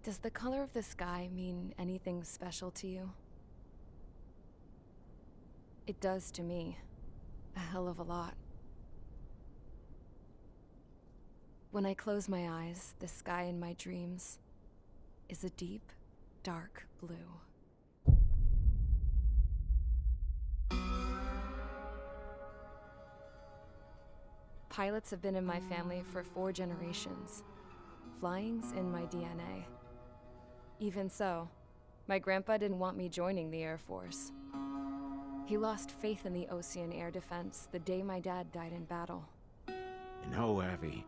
Does the color of the sky mean anything special to you? It does to me. A hell of a lot. When I close my eyes, the sky in my dreams is a deep, dark blue. Pilots have been in my family for 4 generations. Flying's in my DNA. Even so, my grandpa didn't want me joining the Air Force. He lost faith in the Ocean Air Defense the day my dad died in battle. You know, Abby,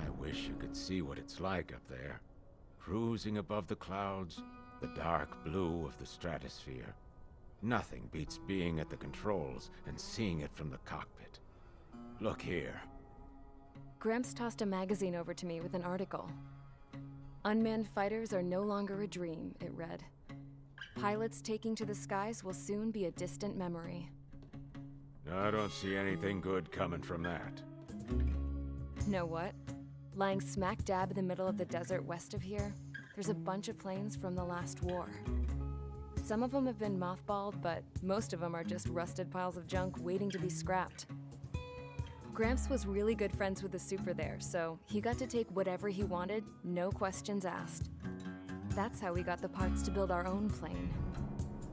I wish you could see what it's like up there. Cruising above the clouds, the dark blue of the stratosphere. Nothing beats being at the controls and seeing it from the cockpit. Look here. Gramps tossed a magazine over to me with an article. Unmanned fighters are no longer a dream, it read. Pilots taking to the skies will soon be a distant memory. I don't see anything good coming from that. Know what? Lying smack dab in the middle of the desert west of here, there's a bunch of planes from the last war. Some of them have been mothballed, but most of them are just rusted piles of junk waiting to be scrapped. Gramps was really good friends with the super there, so he got to take whatever he wanted, no questions asked. That's how we got the parts to build our own plane.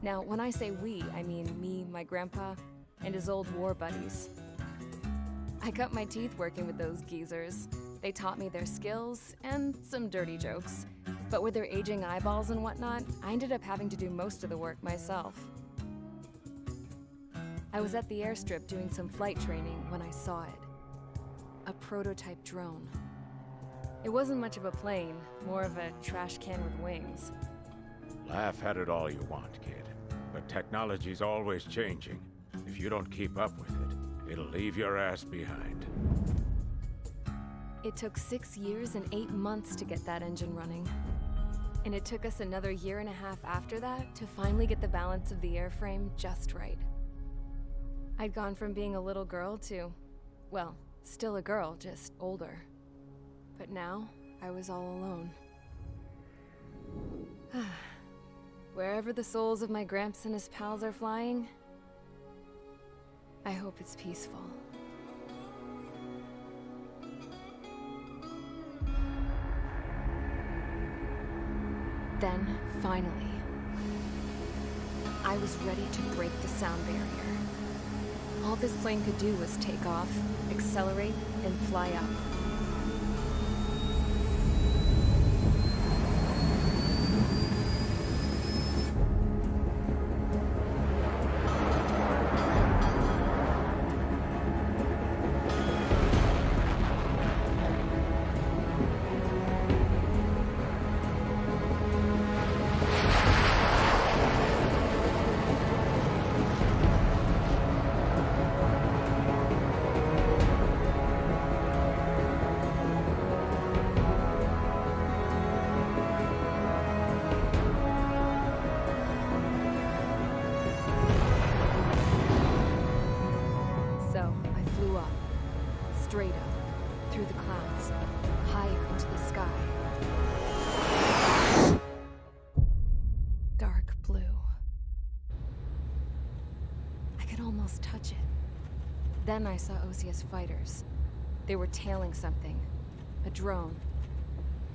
Now, when I say we, I mean me, my grandpa, and his old war buddies. I cut my teeth working with those geezers. They taught me their skills and some dirty jokes. But with their aging eyeballs and whatnot, I ended up having to do most of the work myself. I was at the airstrip doing some flight training when I saw it. A prototype drone. It wasn't much of a plane, more of a trash can with wings. Laugh at it all you want, kid. But technology's always changing. If you don't keep up with it, it'll leave your ass behind. It took 6 years and 8 months to get that engine running. And it took us another 1.5 years after that to finally get the balance of the airframe just right. I'd gone from being a little girl to, well, still a girl, just older. But now, I was all alone. Wherever the souls of my Gramps and his pals are flying, I hope it's peaceful. Then, finally, I was ready to break the sound barrier. All this plane could do was take off, accelerate, and fly up. Straight up, through the clouds, higher into the sky. Dark blue. I could almost touch it. Then I saw OCS fighters. They were tailing something. A drone.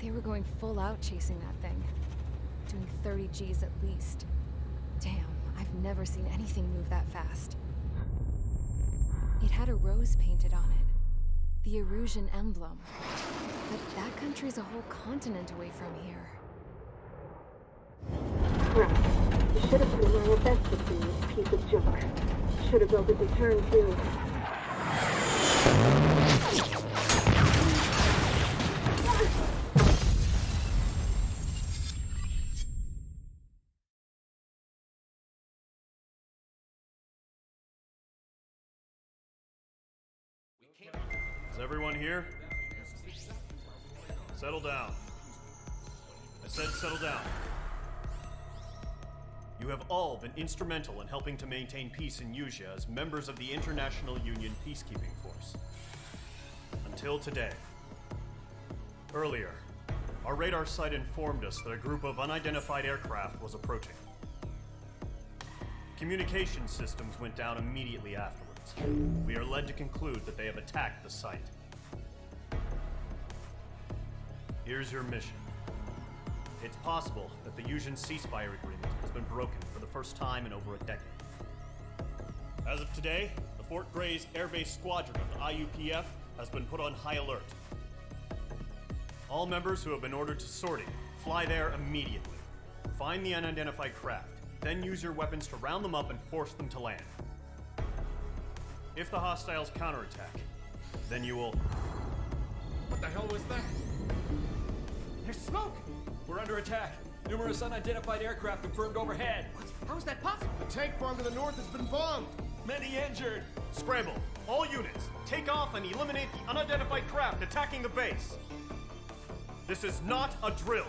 They were going full out chasing that thing. Doing 30 Gs at least. Damn, I've never seen anything move that fast. It had a rose painted on it. The Erusian emblem. But that country's a whole continent away from here. Right. You should have been wearing a vest with this piece of junk. Should have built a deterrent too. Is everyone here? Settle down. I said settle down. You have all been instrumental in helping to maintain peace in Usea as members of the International Union Peacekeeping Force. Until today. Earlier, our our radar site informed us that a group of unidentified aircraft was approaching. Communication systems went down immediately afterwards. We are led to conclude that they have attacked the site. Here's your mission. It's possible that the Yuuzhan ceasefire agreement has been broken for the first time in over a decade. As of today, the Fort Grays Air Base Squadron of the IUPF has been put on high alert. All members who have been ordered to sortie, fly there immediately. Find the unidentified craft, then use your weapons to round them up and force them to land. If the hostiles counterattack, then you will... What the hell was that? There's smoke! We're under attack. Numerous unidentified aircraft confirmed overhead. What? How is that possible? The tank farm to the north has been bombed. Many injured. Scramble! All units, take off and eliminate the unidentified craft attacking the base! This is not a drill!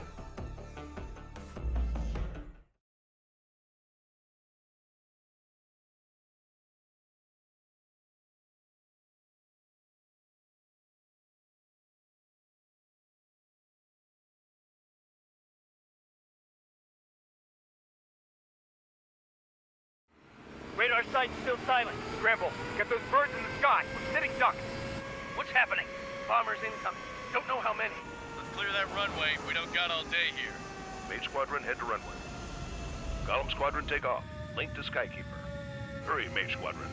Radar site's still silent. Scramble. Get those birds in the sky. We're sitting ducks. What's happening? Bombers incoming. Don't know how many. Let's clear that runway. We don't got all day here. Mage Squadron, head to runway. Column Squadron, take off. Link to Skykeeper. Hurry, Mage Squadron.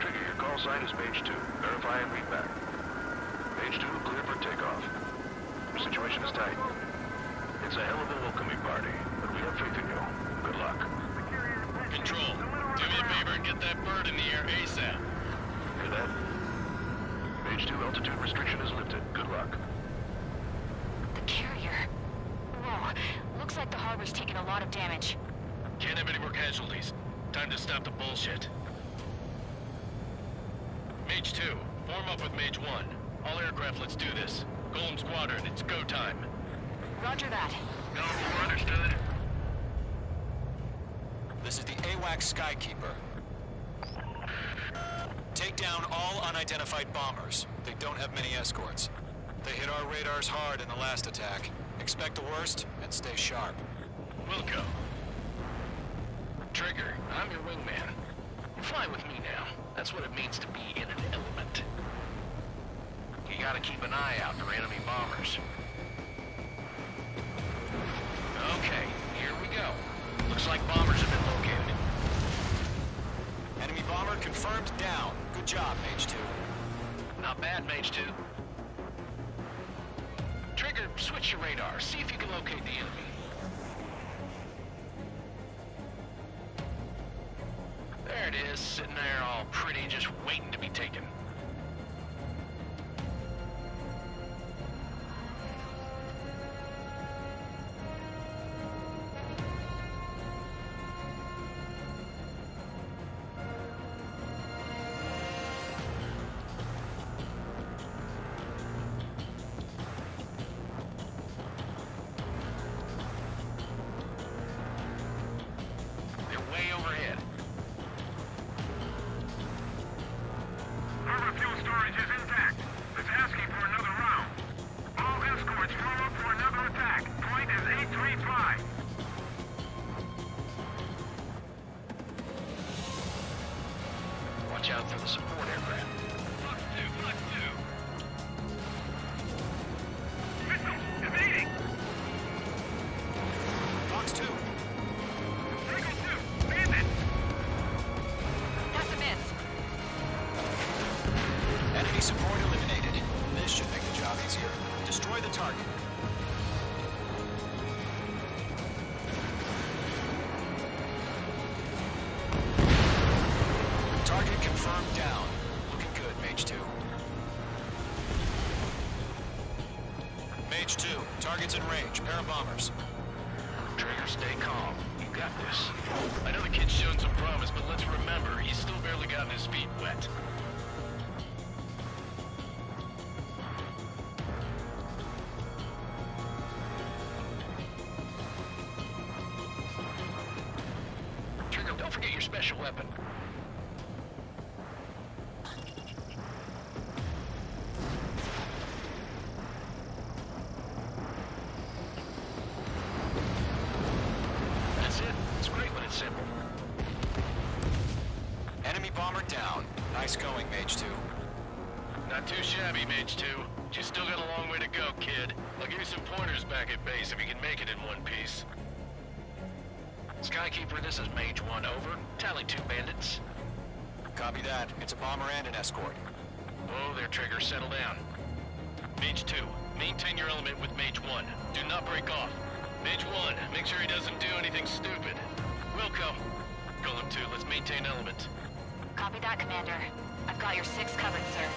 Trigger, your call sign is Mage 2. Verify and read back. Mage 2, clear for takeoff. The situation is tight. It's a hell of a welcoming party, but we have faith in you. Good luck. Control, do me a favor and get that bird in the air ASAP. Hear that? Mage 2, altitude restriction is lifted. Good luck. The carrier. Whoa. Looks like the harbor's taken a lot of damage. Can't have any more casualties. Time to stop the bullshit. Mage 2, form up with Mage 1. All aircraft, let's do this. Golem Squadron, it's go time. Roger that. No more understood. This is the AWAC Skykeeper. Take down all unidentified bombers. They don't have many escorts. They hit our radars hard in the last attack. Expect the worst and stay sharp. Wilco. Trigger, I'm your wingman. Fly with me now. That's what it means to be in an element. You gotta keep an eye out for enemy bombers. Okay, here we go. Looks like bombers have been located. Enemy bomber confirmed down. Good job, Mage 2. Not bad, Mage 2. Trigger, switch your radar. See if you can locate the enemy. There it is, sitting there all pretty, just waiting to be taken. They're way overhead. Harbor fuel storage is intact. It's asking for another round. All escorts form up for another attack. Point is 835. Watch out for the support aircraft. Fox 2. Missile evading. Fox 2. Eagle 2. Bandit. That's a miss. Enemy support eliminated. This should make the job easier. Destroy the target. Target confirmed down. Looking good, Mage 2. Mage 2, target's in range. Pair of bombers. Trigger, stay calm. You got this. I know the kid's shown some promise, but let's remember, he's still barely gotten his feet wet. Trigger, don't forget your special weapon. down. Nice going, Mage 2. Not too shabby, Mage 2. But you still got a long way to go, kid. I'll give you some pointers back at base if you can make it in one piece. Skykeeper, this is Mage 1, over. Tally 2 bandits. Copy that. It's a bomber and an escort. Whoa there, Trigger. Settle down. Mage 2, maintain your element with Mage 1. Do not break off. Mage 1, make sure he doesn't do anything stupid. Wilco. Golem 2, let's maintain element. Copy that, Commander. I've got your 6 covered, sir.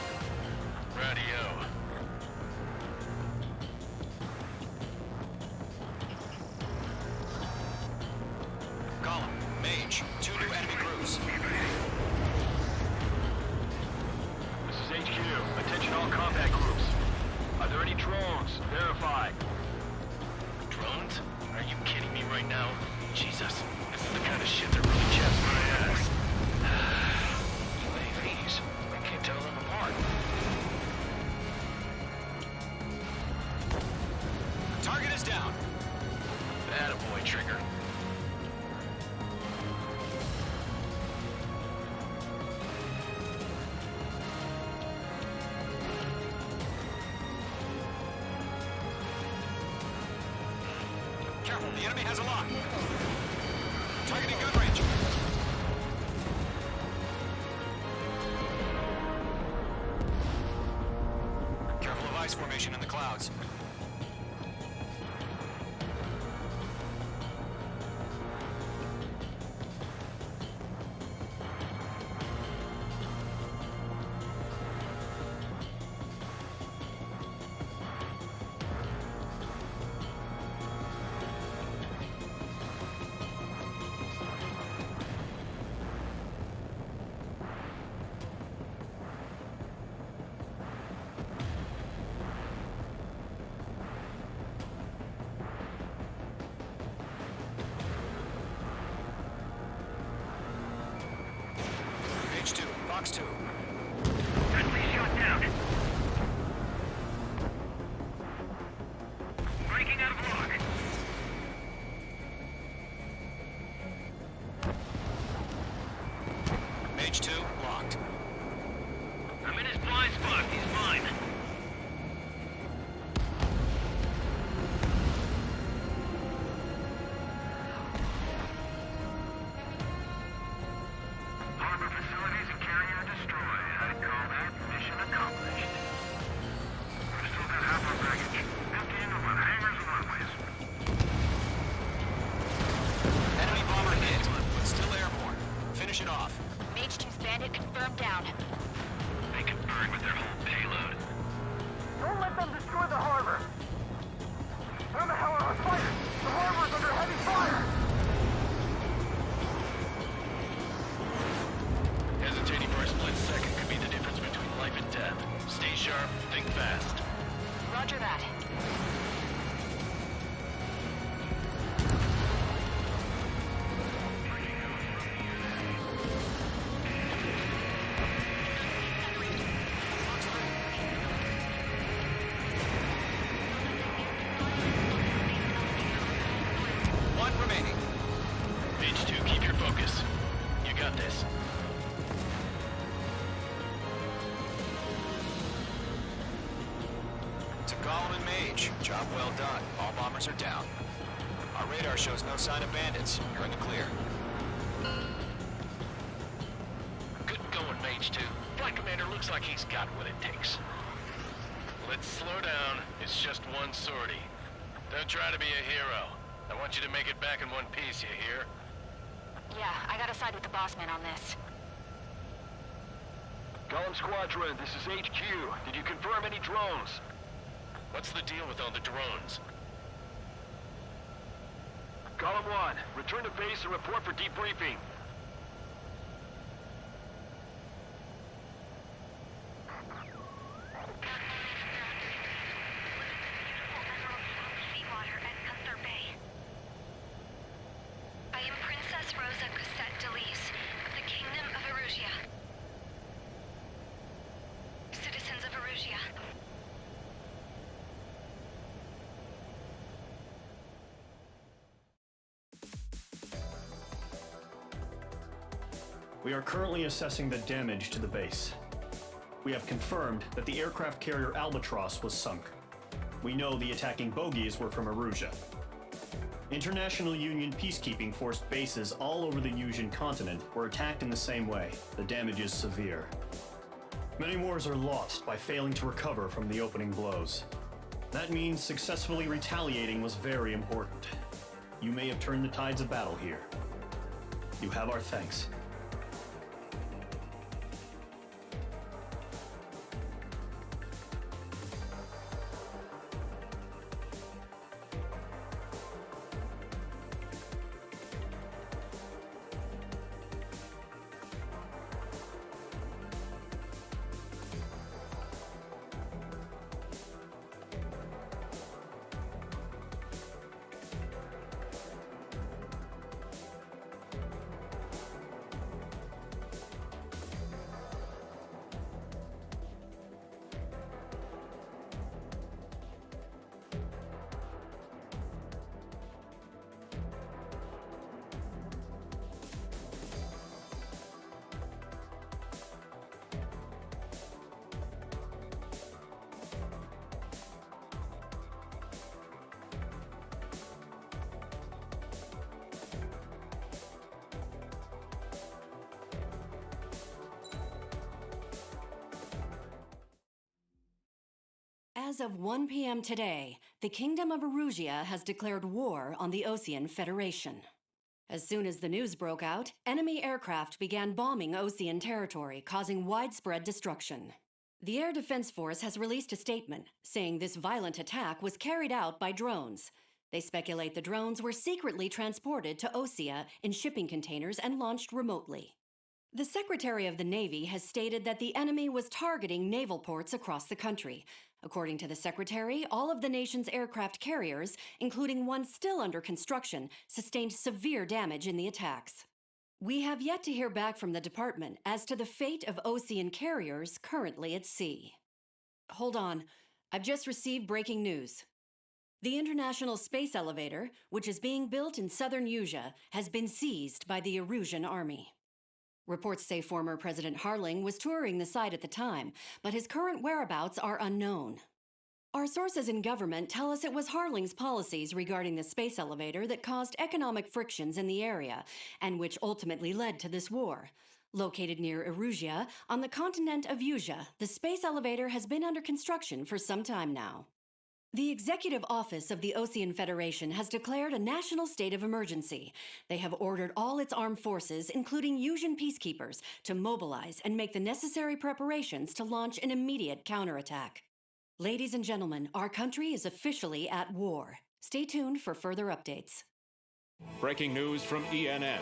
Radio. Column, Mage, 2 new enemy crews. This is HQ. Attention all combat groups. Are there any drones? Verify. Drones? Are you kidding me right now? Jesus, this is the kind of shit that really chaps my ass. UAVs? I can't tell them apart. Target is down. Attaboy, Trigger. Careful, the enemy has a lock. Targeting gun range. Careful of ice formation in the clouds. Mage 2, Fox 2. Friendly shot down. Breaking out of lock. Mage 2, locked. I'm in his blind spot. He's mine. Harbor facilities and carrier destroyed. I'd call that mission accomplished. We've still got half our baggage. Empty into what? Hangars and runways. Enemy bomber hit, but still airborne. Finish it off. Mage 2's bandit confirmed down. They can burn with their whole payload. Don't let them destroy the harbor. Where the hell are our fighters? The harbor's under heavy fire. Hesitating for a split second could be the difference between life and death. Stay sharp, think fast. Roger that. One remaining. Mage 2, keep your focus. You got this. To Golem and Mage, job well done. All bombers are down. Our radar shows no sign of bandits. You're in the clear. Good going, Mage 2. Flight Commander looks like he's got what it takes. Let's slow down. It's just one sortie. Don't try to be a hero. I want you to make it back in one piece, you hear? Yeah, I gotta side with the boss man on this. Golem Squadron, this is HQ. Did you confirm any drones? What's the deal with all the drones? Golem 1, return to base and report for debriefing. I am Princess Rosa Cosette Delise of the Kingdom of Erusia. Citizens of Erusia. We are currently assessing the damage to the base. We have confirmed that the aircraft carrier Albatross was sunk. We know the attacking bogies were from Erusia. International Union peacekeeping force bases all over the Yusian continent were attacked in the same way. The damage is severe. Many wars are lost by failing to recover from the opening blows. That means successfully retaliating was very important. You may have turned the tides of battle here. You have our thanks. As of 1 p.m. today, the Kingdom of Erusia has declared war on the Osean Federation. As soon as the news broke out, enemy aircraft began bombing Osean territory, causing widespread destruction. The Air Defense Force has released a statement saying this violent attack was carried out by drones. They speculate the drones were secretly transported to Osea in shipping containers and launched remotely. The Secretary of the Navy has stated that the enemy was targeting naval ports across the country. According to the Secretary, all of the nation's aircraft carriers, including one still under construction, sustained severe damage in the attacks. We have yet to hear back from the department as to the fate of Osean carriers currently at sea. Hold on, I've just received breaking news. The International Space Elevator, which is being built in southern Yusia, has been seized by the Erusian army. Reports say former President Harling was touring the site at the time, but his current whereabouts are unknown. Our sources in government tell us it was Harling's policies regarding the space elevator that caused economic frictions in the area, and which ultimately led to this war. Located near Erusia, on the continent of Yusia, the space elevator has been under construction for some time now. The Executive Office of the Osean Federation has declared a national state of emergency. They have ordered all its armed forces, including Yusian peacekeepers, to mobilize and make the necessary preparations to launch an immediate counterattack. Ladies and gentlemen, our country is officially at war. Stay tuned for further updates. Breaking news from ENN.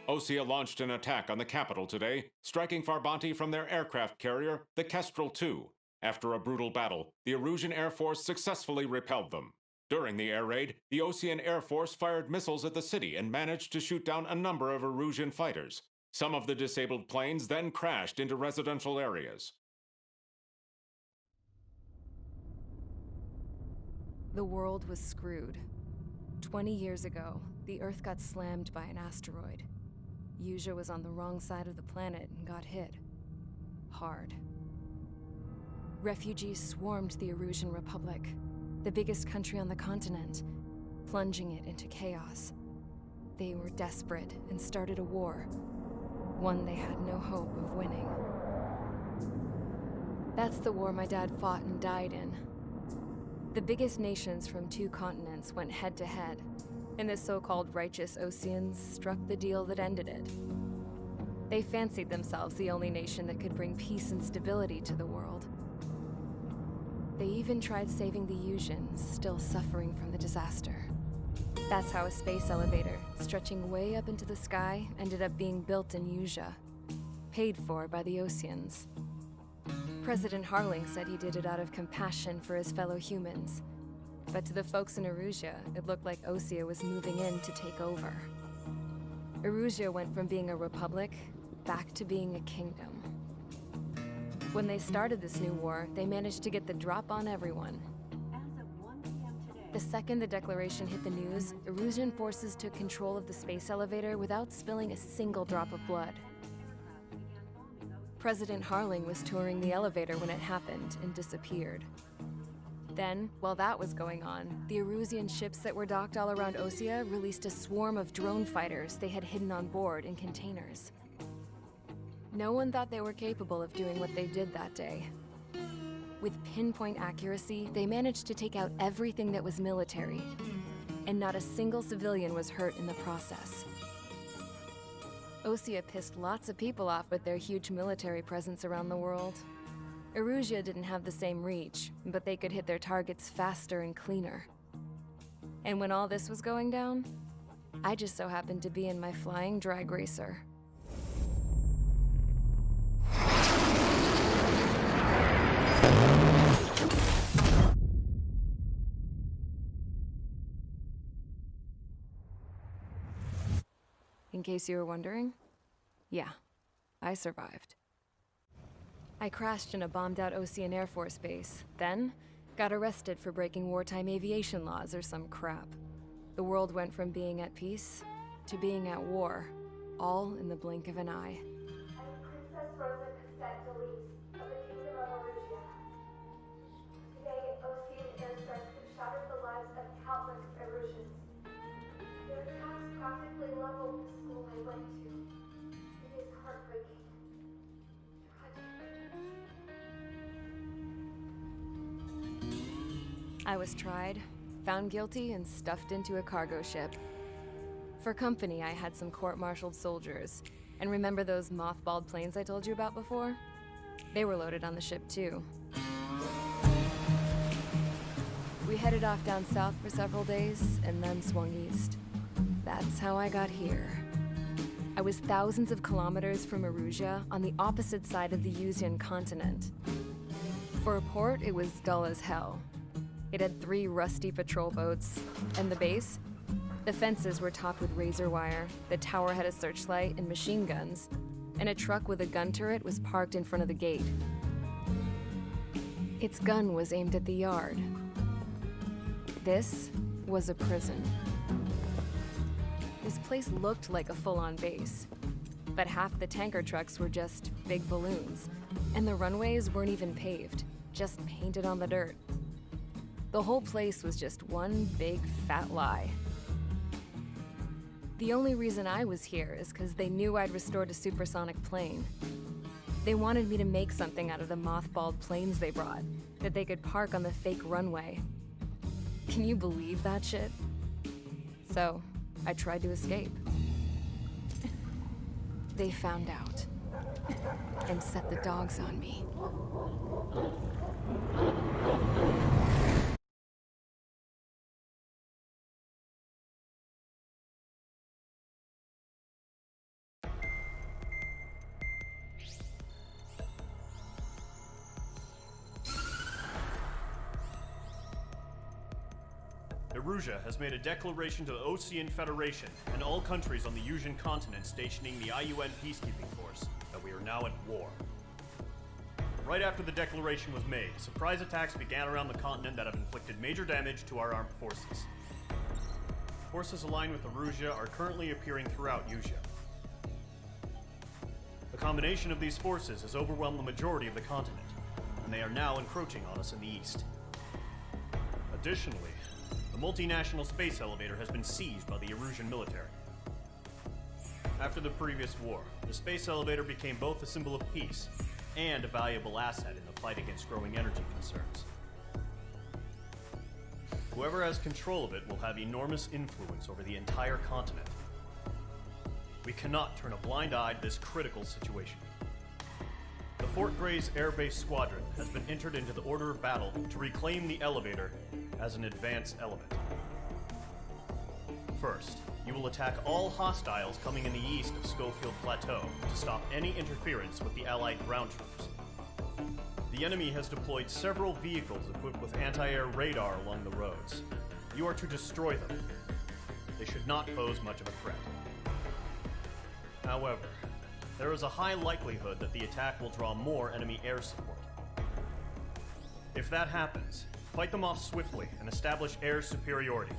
Osea launched an attack on the capital today, striking Farbanti from their aircraft carrier, the Kestrel II. After a brutal battle, the Erusian Air Force successfully repelled them. During the air raid, the Osean Air Force fired missiles at the city and managed to shoot down a number of Erusian fighters. Some of the disabled planes then crashed into residential areas. The world was screwed. 20 years ago, the Earth got slammed by an asteroid. Yusia was on the wrong side of the planet and got hit. Hard. Refugees swarmed the Erusian Republic, the biggest country on the continent, plunging it into chaos. They were desperate and started a war, one they had no hope of winning. That's the war my dad fought and died in. The biggest nations from 2 continents went head-to-head, and the so-called righteous Oseans struck the deal that ended it. They fancied themselves the only nation that could bring peace and stability to the world. They even tried saving the Yusians, still suffering from the disaster. That's how a space elevator, stretching way up into the sky, ended up being built in Yusia, paid for by the Oseans. President Harling said he did it out of compassion for his fellow humans. But to the folks in Erusia, it looked like Osea was moving in to take over. Erusia went from being a republic back to being a kingdom. When they started this new war, they managed to get the drop on everyone. As of 1 p.m. today, The second the declaration hit the news, Erusian forces took control of the space elevator without spilling a single drop of blood. President Harling was touring the elevator when it happened and disappeared. Then, while that was going on, the Erusian ships that were docked all around Osea released a swarm of drone fighters they had hidden on board in containers. No one thought they were capable of doing what they did that day. With pinpoint accuracy, they managed to take out everything that was military, and not a single civilian was hurt in the process. Osea pissed lots of people off with their huge military presence around the world. Erusia didn't have the same reach, but they could hit their targets faster and cleaner. And when all this was going down, I just so happened to be in my flying drag racer. In case you were wondering, yeah, I survived. I crashed in a bombed-out Ocean Air Force base, then got arrested for breaking wartime aviation laws or some crap. The world went from being at peace to being at war, all in the blink of an eye. Princess Rosa Cassette of the Kingdom of Erusia. Today, Ocean airstrikes have shattered the lives of countless Erusians. Their attacks practically leveled the school I went to. It is heartbreaking. I was tried, found guilty, and stuffed into a cargo ship. For company, I had some court-martialed soldiers. And remember those mothballed planes I told you about before? They were loaded on the ship, too. We headed off down south for several days, and then swung east. That's how I got here. I was thousands of kilometers from Erusia, on the opposite side of the Usian continent. For a port, it was dull as hell. It had 3 rusty patrol boats, and the base? The fences were topped with razor wire, the tower had a searchlight and machine guns, and a truck with a gun turret was parked in front of the gate. Its gun was aimed at the yard. This was a prison. This place looked like a full-on base, but half the tanker trucks were just big balloons, and the runways weren't even paved, just painted on the dirt. The whole place was just one big fat lie. The only reason I was here is because they knew I'd restored a supersonic plane. They wanted me to make something out of the mothballed planes they brought, that they could park on the fake runway. Can you believe that shit? So, I tried to escape. They found out, and set the dogs on me. Erusia has made a declaration to the Ocean Federation and all countries on the Usian continent stationing the IUN peacekeeping force that we are now at war. Right after the declaration was made, surprise attacks began around the continent that have inflicted major damage to our armed forces. Forces aligned with Erusia are currently appearing throughout Usia. The combination of these forces has overwhelmed the majority of the continent, and they are now encroaching on us in the east. Additionally, the multinational space elevator has been seized by the Erusian military. After the previous war, the space elevator became both a symbol of peace and a valuable asset in the fight against growing energy concerns. Whoever has control of it will have enormous influence over the entire continent. We cannot turn a blind eye to this critical situation. The Fort Gray's Air Base Squadron has been entered into the order of battle to reclaim the elevator as an advanced element. First, you will attack all hostiles coming in the east of Schofield Plateau to stop any interference with the Allied ground troops. The enemy has deployed several vehicles equipped with anti-air radar along the roads. You are to destroy them. They should not pose much of a threat. However, there is a high likelihood that the attack will draw more enemy air support. If that happens, Fight them off swiftly and establish air superiority.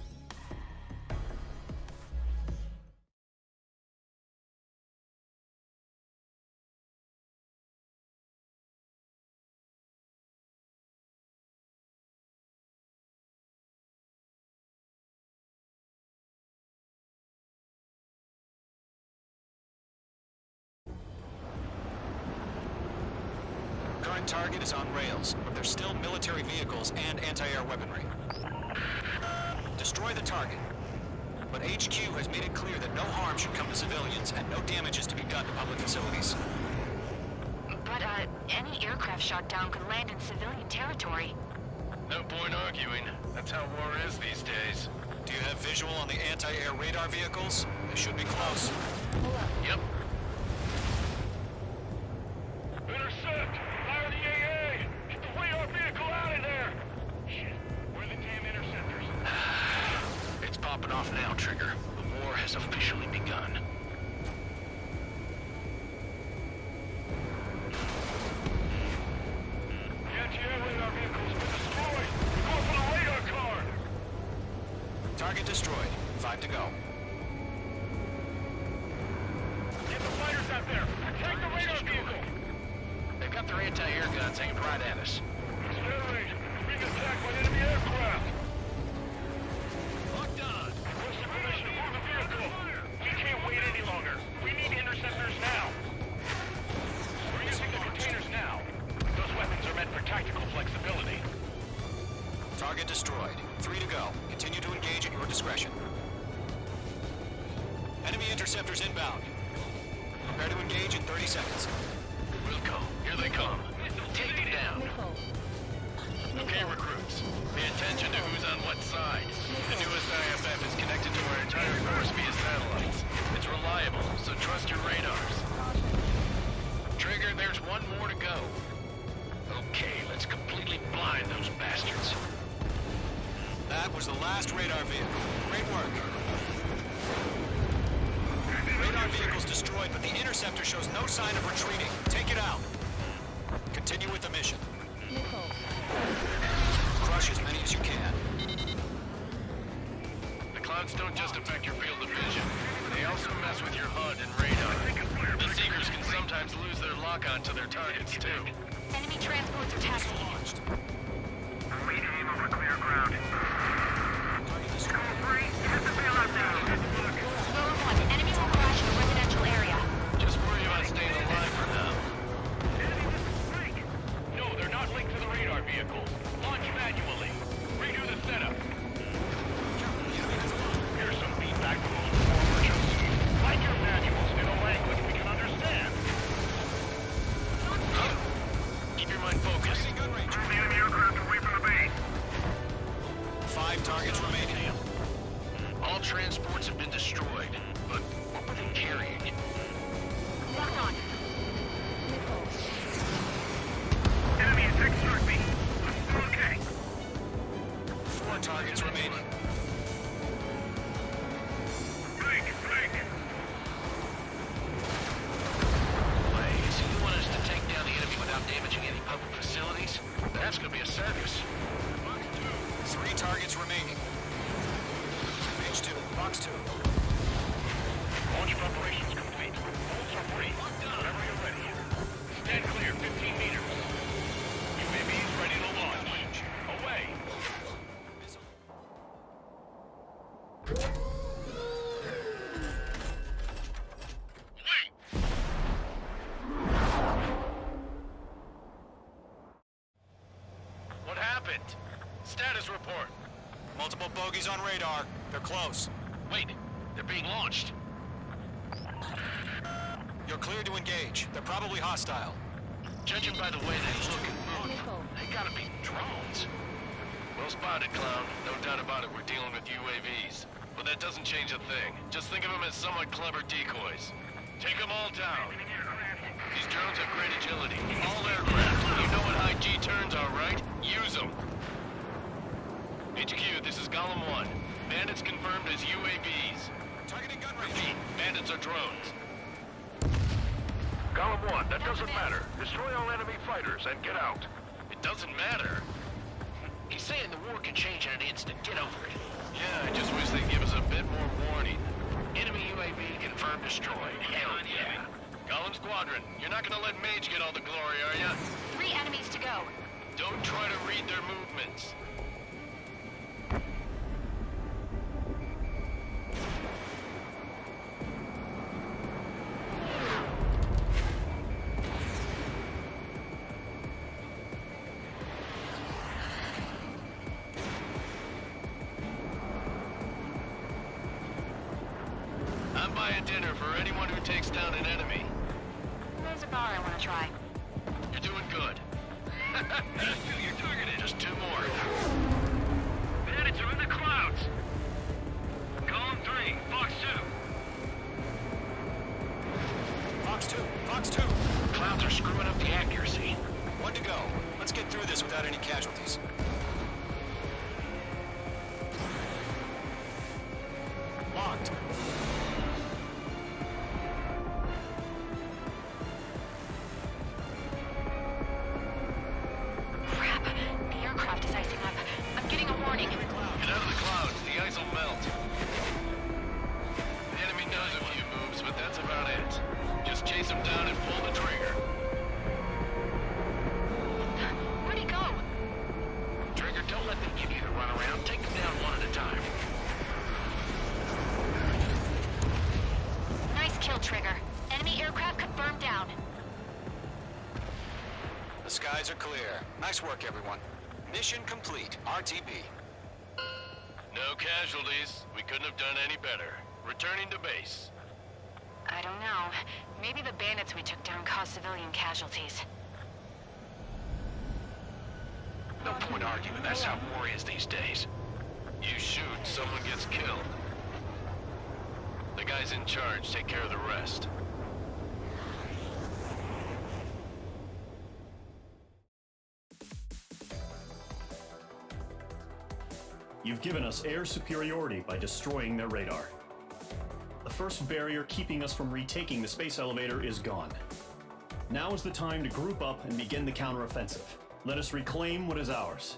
Current target is on rails, but there's still military vehicles and anti-air weaponry. Destroy the target. But HQ has made it clear that no harm should come to civilians and no damage is to be done to public facilities. But, any aircraft shot down could land in civilian territory. No point arguing. That's how war is these days. Do you have visual on the anti-air radar vehicles? They should be close. Yep. Intercept! Fire the AA! Get the radar vehicle out of there! Shit, where are the damn interceptors? It's popping off now, Trigger. The war has officially begun. The anti-air radar vehicle's been destroyed! Go for the radar card! Target destroyed. 5 to go. Get the fighters out there! Protect the radar vehicle! They've got their anti-air guns aimed right at us. It's air raid! Being attacked by enemy aircraft! Locked on! What's the permission to move the vehicle? We can't wait any longer. We need interceptors now. We're using the containers now. Those weapons are meant for tactical flexibility. Target destroyed. 3 to go. Continue to engage at your discretion. Enemy interceptors inbound. Prepare to engage in 30 seconds. Wilco, here they come. Take them down. Okay, recruits. Pay attention to who's on what side. The newest IFF is connected to our entire force via satellites. It's reliable, so trust your radars. Trigger, there's one more to go. Okay, let's completely blind those bastards. That was the last radar vehicle. Great work. Radar vehicle's destroyed, but the interceptor shows no sign of retreating. Take it out. Continue with the mission. Crush as many as you can. The clouds don't just affect your field of vision. They also mess with your HUD and radar. The Seekers can sometimes lose their lock-on to their targets, too. Enemy transports are taxiing. We aim over clear ground. Call 3, hit the bailout now. Roller 1, enemy will crash in a residential area. Just worry about staying alive for now. No, they're not linked to the radar vehicle. Launch manually. Redo the setup. Here's some feedback from those forwarders. Write your manuals in a language we can understand. Keep your mind focused. Gun range. Move the enemy aircraft away from the base. 5 targets remaining. All transports have been destroyed, but what were they carrying? Locked on. Enemy attack struck me. Okay. 4 targets remaining. Break. Wait, so you want us to take down the enemy without damaging any public facilities? That's gonna be a circus. 3 targets remaining. Page 2, box 2. Launch preparations complete. Bolts are free. Whenever you're ready. Stand clear, 15 meters. UAVs ready to launch. Away. What happened? Status report. Multiple bogies on radar. They're close. Wait, they're being launched. You're clear to engage. They're probably hostile. Judging by the way they look and move, they gotta be drones. Well spotted, Clown. No doubt about it, we're dealing with UAVs. But that doesn't change a thing. Just think of them as somewhat clever decoys. Take them all down. These drones have great agility. All aircraft. You know what high G turns are, right? Use them. HQ, this is Golem 1. Bandits confirmed as UAVs. Targeting gun range. Repeat, bandits are drones. Golem 1, that doesn't matter. Destroy all enemy fighters and get out. It doesn't matter. He's saying the war can change in an instant. Get over it. Yeah, I just wish they'd give us a bit more warning. Enemy UAV confirmed destroyed. Hell yeah. Column Squadron, you're not gonna let Mage get all the glory, are ya? 3 enemies to go. Don't try to read their movements. I'm buying dinner for anyone who takes down an enemy. There's a bar I want to try. You're doing good. You're targeted. Just 2 more. Bandits are in the clouds. Column 3, Fox 2. Fox 2! Fox 2! Clouds are screwing up the accuracy. 1 to go. Let's get through this without any casualties. Locked. Crap. The aircraft is icing up. I'm getting a warning. Get out of the clouds. The ice will melt. The enemy does a few moves, but that's about it. Just chase them down and pull the trigger. Where'd he go? Trigger, don't let them give you the runaround. Take them down one at a time. Nice kill, Trigger. Enemy aircraft confirmed down. The skies are clear. Nice work, everyone. Mission complete. RTB. No casualties. We couldn't have done any better. Returning to base. I don't know. Maybe the bandits we took down caused civilian casualties. No point arguing. That's how war is these days. You shoot, someone gets killed. The guys in charge take care of the rest. You've given us air superiority by destroying their radar. The first barrier keeping us from retaking the space elevator is gone. Now is the time to group up and begin the counteroffensive. Let us reclaim what is ours.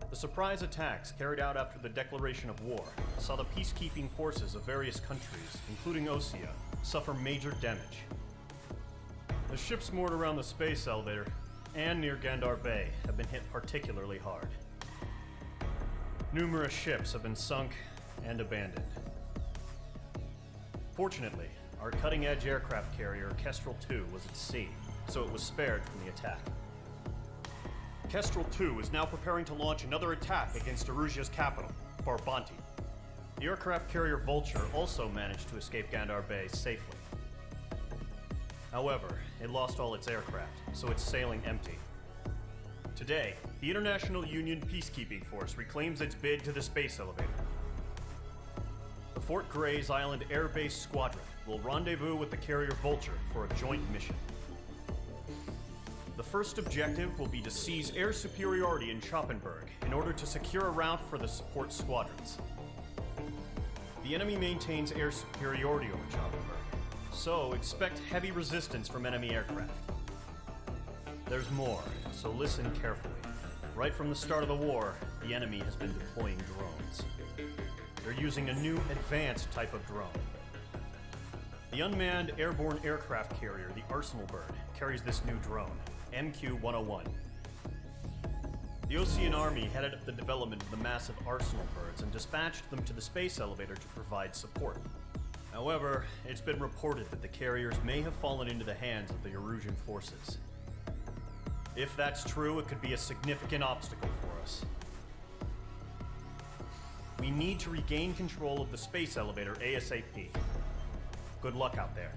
The surprise attacks carried out after the declaration of war saw the peacekeeping forces of various countries, including Osea, suffer major damage. The ships moored around the space elevator and near Gandar Bay have been hit particularly hard. Numerous ships have been sunk and abandoned. Fortunately, our cutting-edge aircraft carrier Kestrel 2 was at sea, so it was spared from the attack. Kestrel 2 is now preparing to launch another attack against Erusia's capital, Farbanti. The aircraft carrier Vulture also managed to escape Gandar Bay safely. However, it lost all its aircraft, so it's sailing empty. Today, the International Union Peacekeeping Force reclaims its bid to the space elevator. The Fort Gray's Island Air Base Squadron will rendezvous with the carrier Vulture for a joint mission. The first objective will be to seize air superiority in Schoppenberg in order to secure a route for the support squadrons. The enemy maintains air superiority over Schoppenberg, so expect heavy resistance from enemy aircraft. There's more, so listen carefully. Right from the start of the war, the enemy has been deploying drones. They're using a new advanced type of drone. The unmanned airborne aircraft carrier, the Arsenal Bird, carries this new drone, MQ-101. The Osean Army headed up the development of the massive Arsenal Birds and dispatched them to the space elevator to provide support. However, it's been reported that the carriers may have fallen into the hands of the Erusian forces. If that's true, it could be a significant obstacle for us. We need to regain control of the space elevator ASAP. Good luck out there.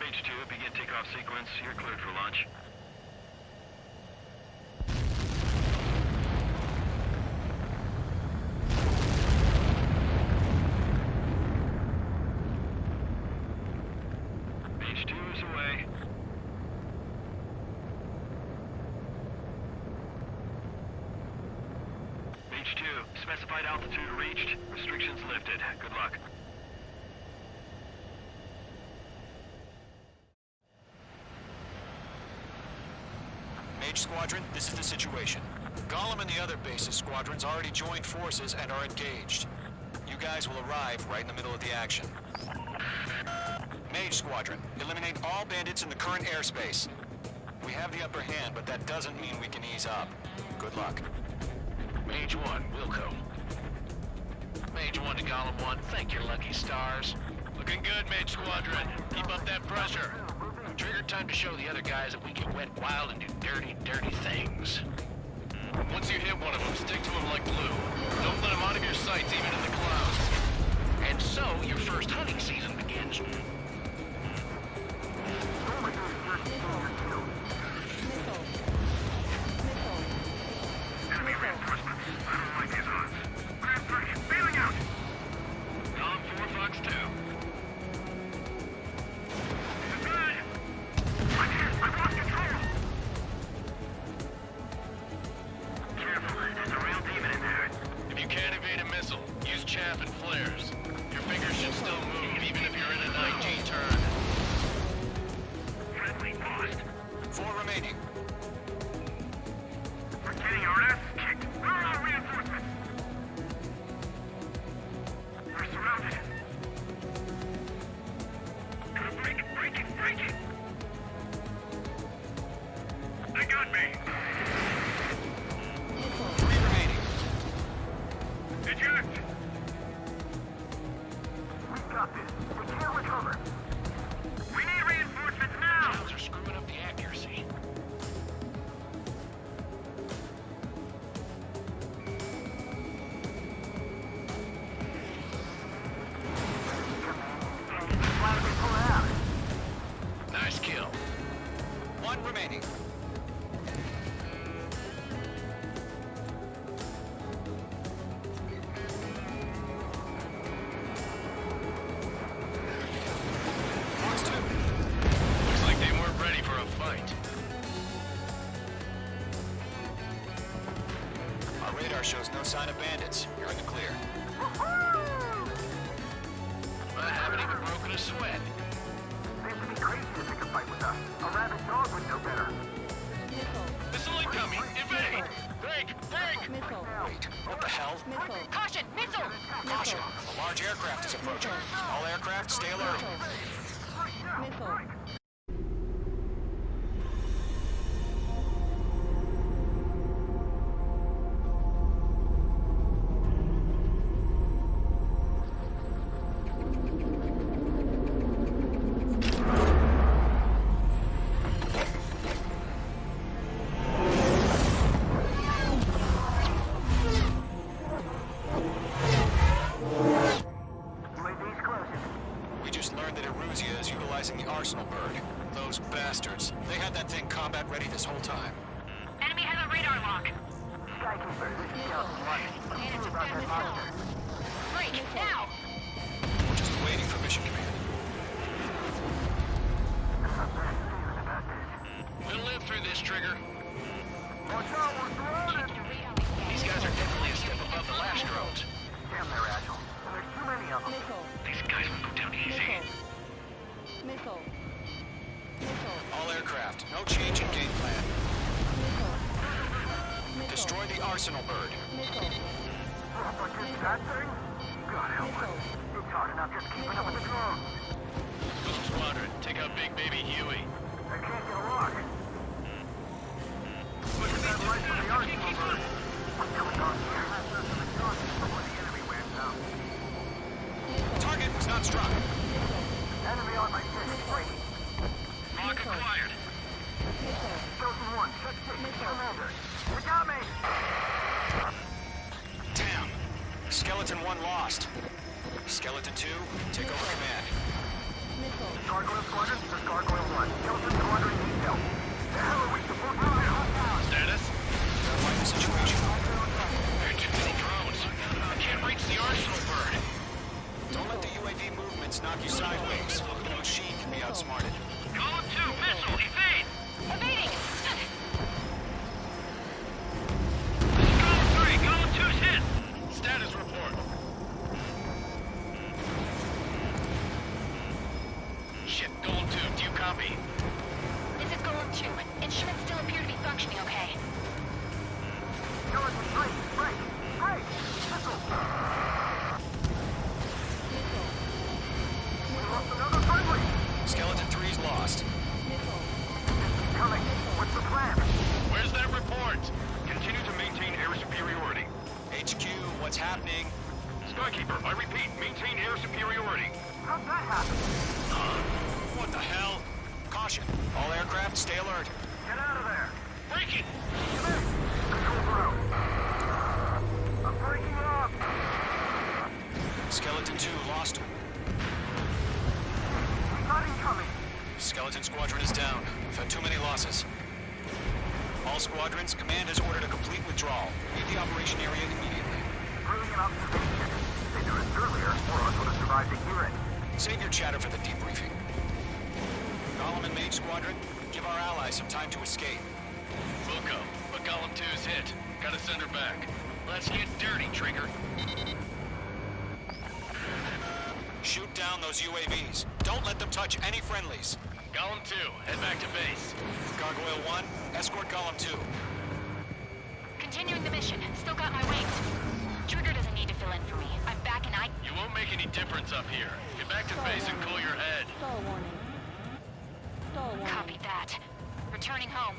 H2, begin takeoff sequence. You're cleared for launch. H2 is away. H2, specified altitude reached. Restrictions lifted. Good luck. Mage Squadron, this is the situation. Gollum and the other bases squadrons already joined forces and are engaged. You guys will arrive right in the middle of the action. Mage Squadron, eliminate all bandits in the current airspace. We have the upper hand, but that doesn't mean we can ease up. Good luck. Mage 1, Wilco. Mage 1 to Gollum 1, thank your lucky stars. Looking good, Mage Squadron. Keep up that pressure. Trigger time to show the other guys that we get wet wild and do dirty, dirty things. Once you hit one of them, stick to them like glue. Don't let them out of your sights, even in the clouds. And so, your first hunting season begins. Enemy reinforcements. I don't like these odds. Grand 3, bailing out! Column 4, Fox 2. I've lost control! Careful, there's a real demon in there. If you can't evade a missile, use chaff and flares. Your fingers should still move, even if you're in a 19 turn. Friendly lost. 4 remaining. We're getting our asses kicked. Where are our reinforcements? We're surrounded. Break it, break it, break it! They got me! 3 remaining. Eject! We've got this. We can't recover. We need reinforcements now! Sounds are screwing up the accuracy. Why did we pull out? Nice kill. 1 remaining. Fox 2. Looks like they weren't ready for a fight. Our radar shows no sign of bandits. You're in the clear. I haven't even broken a sweat. They should be crazy to pick a fight with us. A rabid dog would know better. Missile incoming! Evade! Break! Break! Wait, what the hell? Caution! Missile! Caution! A large aircraft is approaching. All aircraft, stay alert. We just learned that Erusia is utilizing the Arsenal Bird. Those bastards. They had that thing combat ready this whole time. radar lock. Skykeeper, this is Scout 1. Man, it's a About that fast monster. Break, now! We're just waiting for mission command. We'll live through this, Trigger. Watch out, we're surrounded! These guys are definitely a step above the last drones. Damn, they're agile. And there's too many of them. These guys will go down easy. All aircraft, no change in game plan. Destroy the arsenal bird. That thing? God help us. It's hard enough just keeping up with the drones. Golem Squadron, take out Big Baby Huey. I can't get a lock. Look at that light from the arsenal bird. What's going on here? Before the enemy wears out. Target was not struck. Enemy on my 6. Wait. Lock acquired. Skeleton 1, check 6. Commander. You got me! Damn. Skeleton 1 lost. Skeleton 2, take over command. Gargoyle Squadron, this is Gargoyle 1. Skeleton Squadron detail. The hell are we supposed to do? Status? Verify the situation. There are too many drones. I can't reach the arsenal bird. Don't let the UAV movements knock you sideways. The machine can be outsmarted. Column 2, missile, evade! Evading! Column 3, column 2's hit! Status report. Shit, Golem 2, do you copy? This is Golem 2. Instruments still appear to be functioning okay. Skeleton 3, break! Missile! We lost another friendly! Skeleton 3's lost. Coming. What's the plan? Where's that report? Continue to maintain air superiority. HQ, what's happening? Skykeeper, I repeat, maintain air superiority. How'd that happen? What the hell? Caution. All aircraft, stay alert. Get out of there! Breaking! Control room. I'm breaking up! Skeleton 2 lost him. We got incoming! Skeleton Squadron is down. We've had too many losses. All squadrons, command has ordered a complete withdrawal. Leave the operation area immediately. Brilliant observation. They knew this earlier, or else would have survived to hear it. Save your chatter for the debriefing. Golem and Mage Squadron, give our allies some time to escape. We'll go, but Golem 2's hit. Gotta send her back. Let's get dirty, Trigger. Shoot down those UAVs. Don't let them touch any friendlies. Golem 2, head back to base. Gargoyle 1, escort Golem 2. Continuing the mission. Still got my wings. Trigger doesn't need to fill in for me. I'm back and You won't make any difference up here. Get back to base and cool your head. Copy that. Returning home.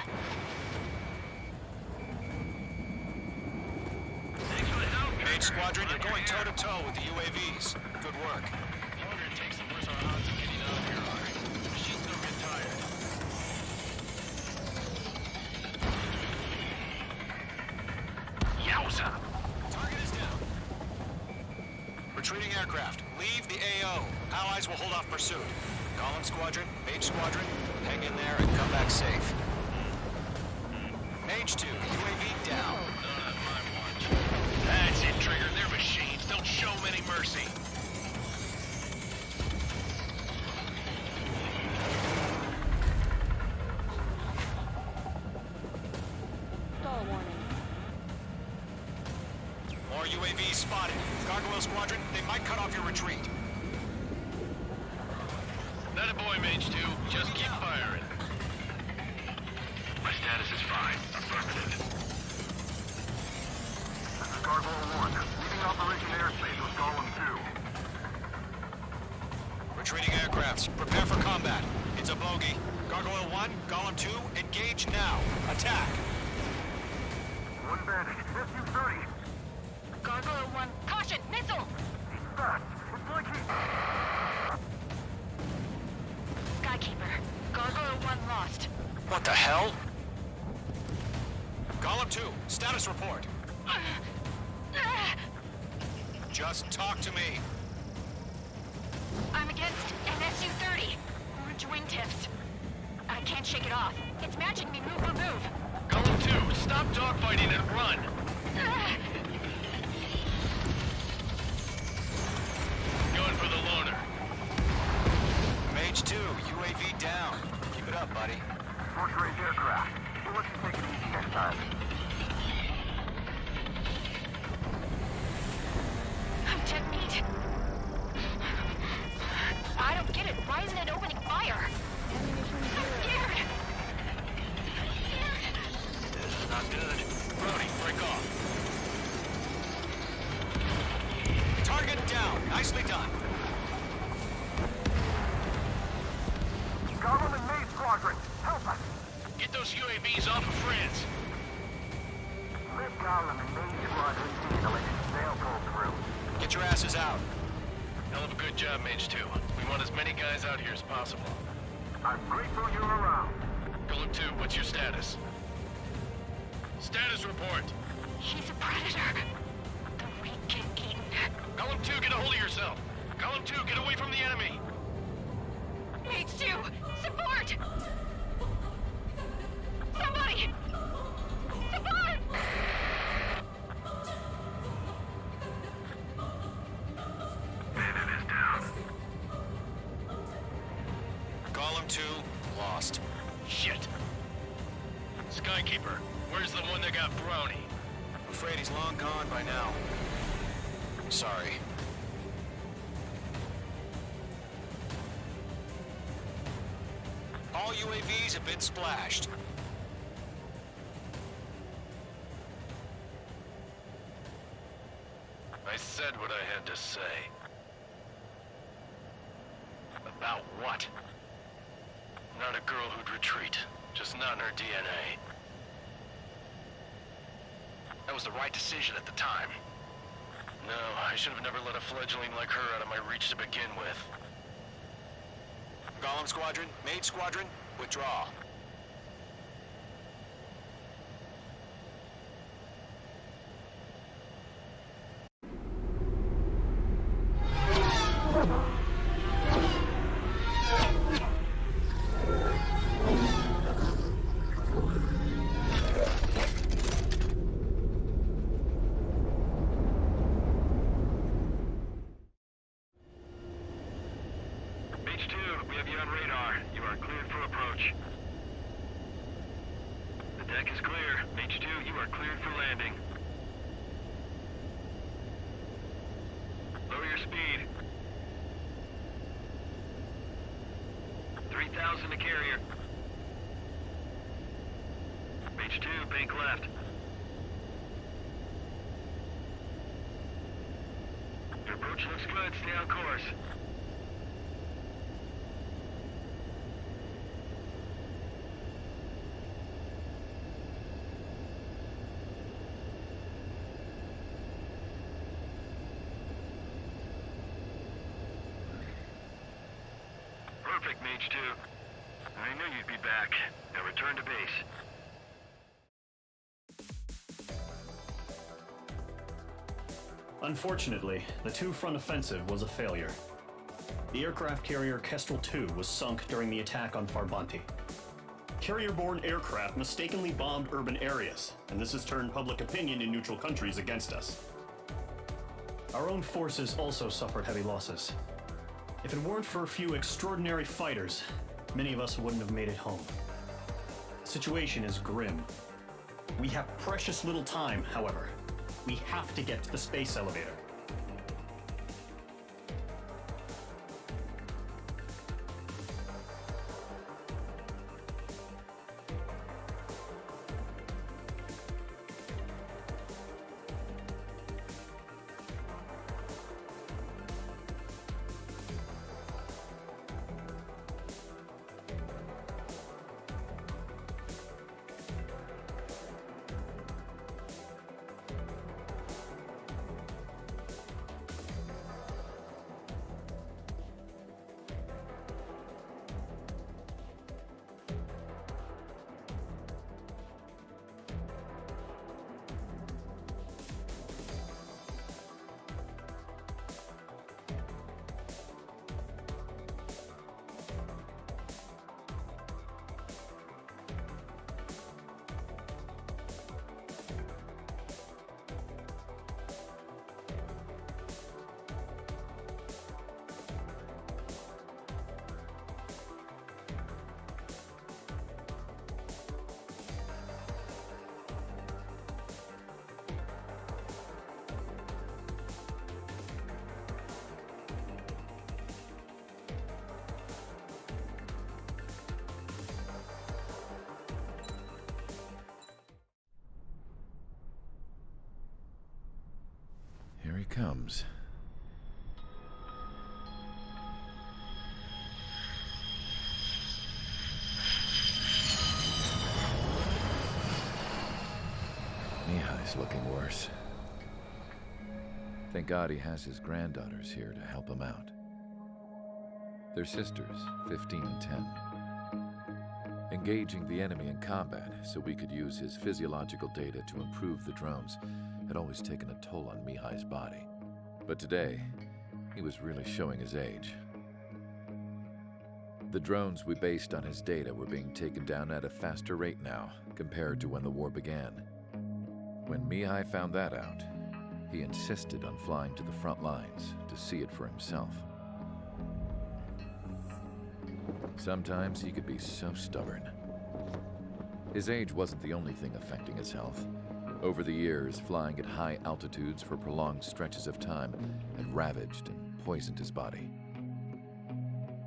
Mage Squadron, you're going toe-to-toe with the UAVs. Good work. The longer it takes, the worse our odds of getting out of here are. Machines don't get tired. Yowza! Target is down. Retreating aircraft. Leave the AO. Allies will hold off pursuit. Golem Squadron, Mage Squadron, hang in there and come back safe. Mage 2, UAV down. None on my watch. That's it, Trigger. They're machines. Don't show them any mercy. More UAVs spotted. Gargoyle Squadron, they might cut off your retreat. Not a boy, Mage 2. Just keep firing. My status is fine. Affirmative. This is Gargoyle 1. Leaving Operation Airspace with Golem 2. Retreating aircrafts. Prepare for combat. It's a bogey. Gargoyle 1, Golem 2, engage now. Attack. One bandit. SU-30. Gargoyle 1, caution! Missile! He's fast. It's like he... Skykeeper. Gargoyle 1 lost. What the hell? Golem 2, status report. Just talk to me. I'm against an SU-30. Orange wingtips. I can't shake it off. It's matching me move for move. Golem 2, 2, stop dogfighting and run! Going for the loner. Mage 2, UAV down. Keep it up, buddy. Force range aircraft. We'll let you take it easy next time. I'm dead meat. I don't get it. Why isn't it opening fire? I'm scared. This is not good. Brody, break off. Target down. Nicely done. Government Maid Squadron, help us! Get those UAVs off of France. Let Gollum and Maid Squadron see the latest sail pull through. Get your asses out. Hell of a good job, Mage 2. We want as many guys out here as possible. I'm grateful you're around. Golem 2, what's your status? Status report. He's a predator. The weak get eaten. Golem 2, get a hold of yourself. Golem 2, get away from the enemy. Mage 2, support! Somebody! Support! Bandit is down. Golem 2, lost. Shit. Skykeeper, where's the one that got Brownie? I'm afraid he's long gone by now. Sorry. All UAVs have been splashed. I said what I had to say. About what? Not a girl who'd retreat. Just not in her DNA. That was the right decision at the time. No, I should have never let a fledgling like her out of my reach to begin with. Golem Squadron, Maid Squadron, withdraw. Mage 2, we have you on radar. You are cleared for approach. The deck is clear. Mage 2, you are cleared for landing. Lower your speed. 3,000 to carrier. Mage 2, bank left. Your approach looks good. Stay on course. Perfect, Mage 2. I knew you'd be back. Now return to base. Unfortunately, the two-front offensive was a failure. The aircraft carrier Kestrel II was sunk during the attack on Farbanti. Carrier-borne aircraft mistakenly bombed urban areas, and this has turned public opinion in neutral countries against us. Our own forces also suffered heavy losses. If it weren't for a few extraordinary fighters, many of us wouldn't have made it home. The situation is grim. We have precious little time, however. We have to get to the space elevator. comes. Mihai's looking worse. Thank God he has his granddaughters here to help him out. They're sisters, 15 and 10. Engaging the enemy in combat so we could use his physiological data to improve the drones had always taken a toll on Mihai's body. But today, he was really showing his age. The drones we based on his data were being taken down at a faster rate now compared to when the war began. When Mihai found that out, he insisted on flying to the front lines to see it for himself. Sometimes he could be so stubborn. His age wasn't the only thing affecting his health. Over the years, flying at high altitudes for prolonged stretches of time had ravaged and poisoned his body.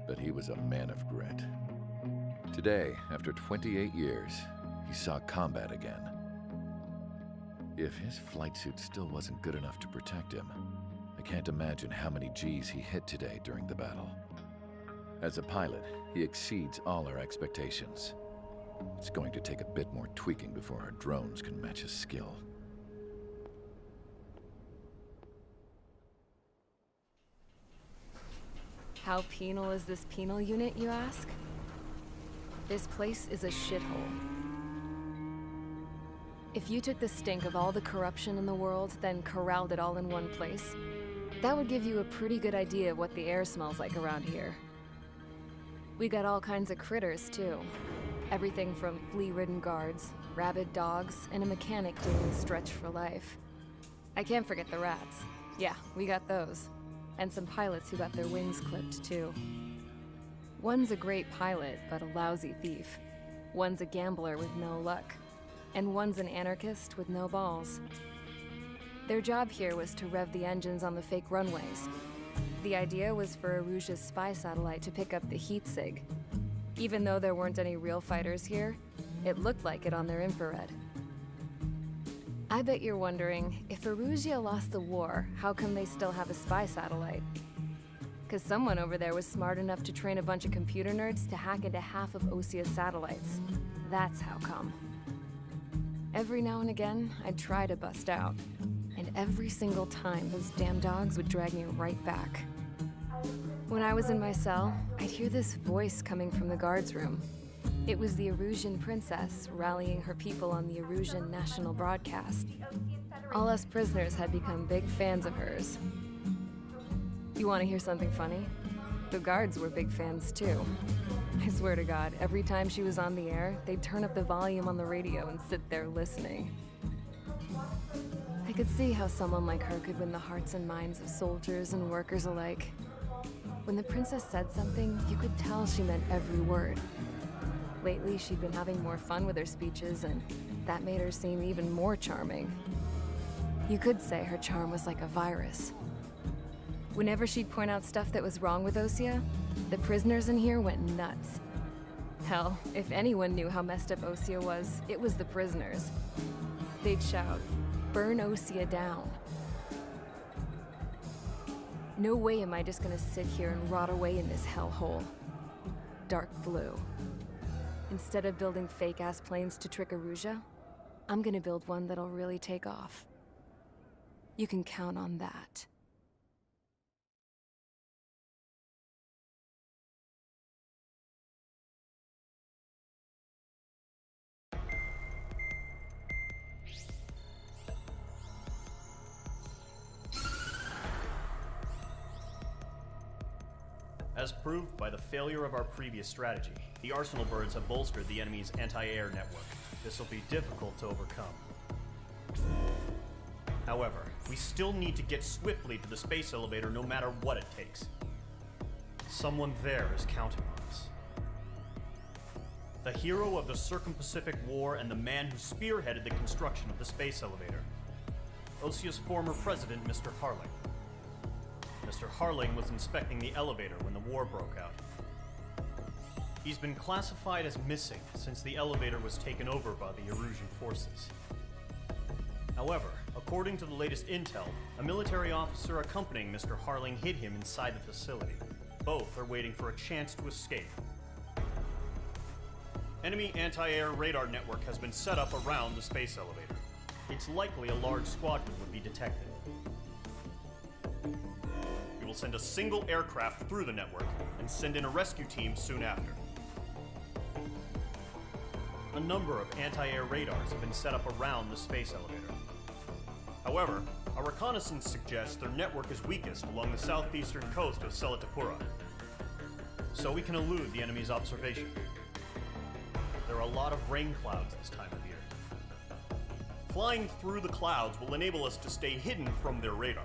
But he was a man of grit. Today, after 28 years, he saw combat again. If his flight suit still wasn't good enough to protect him, I can't imagine how many G's he hit today during the battle. As a pilot, he exceeds all our expectations. It's going to take a bit more tweaking before our drones can match his skill. How penal is this penal unit, you ask? This place is a shithole. If you took the stink of all the corruption in the world, then corralled it all in one place, that would give you a pretty good idea of what the air smells like around here. We got all kinds of critters, too. Everything from flea-ridden guards, rabid dogs, and a mechanic doing stretch for life. I can't forget the rats. Yeah, we got those. And some pilots who got their wings clipped, too. One's a great pilot, but a lousy thief. One's a gambler with no luck. And one's an anarchist with no balls. Their job here was to rev the engines on the fake runways. The idea was for Erusia's spy satellite to pick up the heat sig. Even though there weren't any real fighters here, it looked like it on their infrared. I bet you're wondering, if Erusia lost the war, how come they still have a spy satellite? 'Cause someone over there was smart enough to train a bunch of computer nerds to hack into half of Osia's satellites. That's how come. Every now and again, I'd try to bust out. And every single time, those damn dogs would drag me right back. When I was in my cell, I'd hear this voice coming from the guards room. It was the Erusian princess rallying her people on the Erusian national broadcast. All us prisoners had become big fans of hers. You want to hear something funny? The guards were big fans too. I swear to God, every time she was on the air, they'd turn up the volume on the radio and sit there listening. I could see how someone like her could win the hearts and minds of soldiers and workers alike. When the princess said something, you could tell she meant every word. Lately, she'd been having more fun with her speeches, and that made her seem even more charming. You could say her charm was like a virus. Whenever she'd point out stuff that was wrong with Osia, the prisoners in here went nuts. Hell, if anyone knew how messed up Osia was, it was the prisoners. They'd shout, "Burn Osia down." No way am I just gonna sit here and rot away in this hellhole. Dark blue. Instead of building fake-ass planes to trick Erusia, I'm gonna build one that'll really take off. You can count on that. As proved by the failure of our previous strategy, the Arsenal birds have bolstered the enemy's anti-air network. This will be difficult to overcome. However, we still need to get swiftly to the space elevator no matter what it takes. Someone there is counting on us. The hero of the Circum-Pacific War and the man who spearheaded the construction of the space elevator. Osia's former president, Mr. Harling. Mr. Harling was inspecting the elevator when the war broke out. He's been classified as missing since the elevator was taken over by the Erusian forces. However, According to the latest intel, a military officer accompanying Mr. Harling hid him inside the facility. Both are waiting for a chance to escape. Enemy anti-air radar network has been set up around the space elevator. It's likely a large squadron would be detected. We will send a single aircraft through the network and send in a rescue team soon after. A number of anti-air radars have been set up around the space elevator. However, our reconnaissance suggests their network is weakest along the southeastern coast of Selatapura, so we can elude the enemy's observation. There are a lot of rain clouds this time of year. Flying through the clouds will enable us to stay hidden from their radar.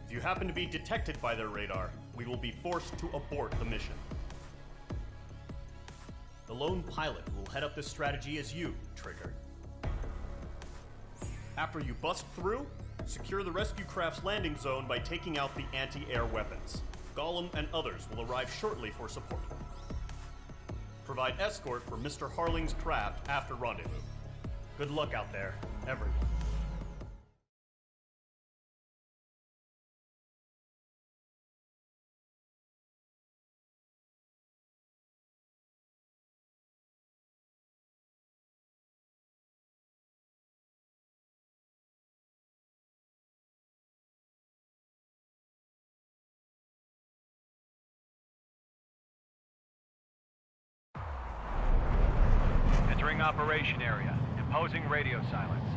If you happen to be detected by their radar, we will be forced to abort the mission. The lone pilot who will head up this strategy is you, Trigger. After you bust through, secure the rescue craft's landing zone by taking out the anti-air weapons. Gollum and others will arrive shortly for support. Provide escort for Mr. Harling's craft after rendezvous. Good luck out there, everyone. Entering operation area. Imposing radio silence.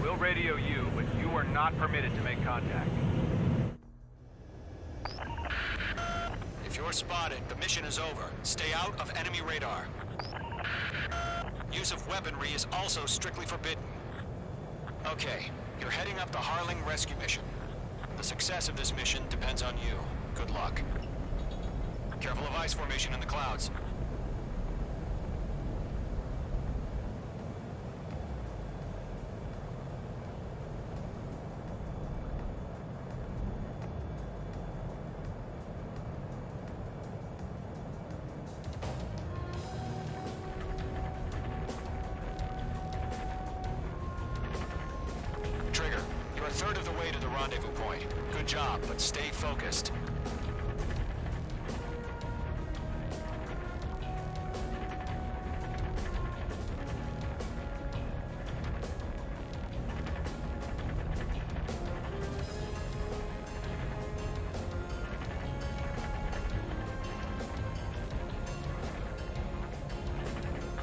We'll radio you, but you are not permitted to make contact. If you're spotted, the mission is over. Stay out of enemy radar. Use of weaponry is also strictly forbidden. Okay, you're heading up the Harling rescue mission. The success of this mission depends on you. Good luck. Careful of ice formation in the clouds. Trigger, you're a third of the way to the rendezvous point. Good job, but stay focused.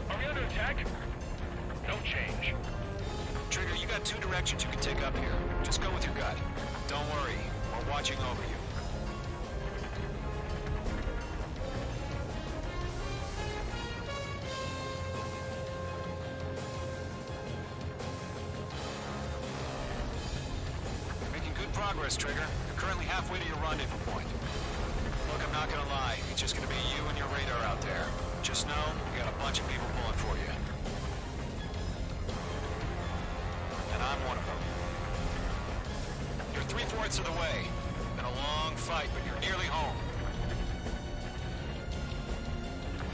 Are we under attack? No change. Trigger, you got two directions you can take up here. Just go with your gut. Don't worry, we're watching over you. You're making good progress, Trigger. You're currently halfway to your rendezvous point. Look, I'm not gonna lie. It's just gonna be you and your radar out there. Just know, we got a bunch of people pulling for you. And I'm one of them. You're 3/4 of the way. Been a long fight, but you're nearly home.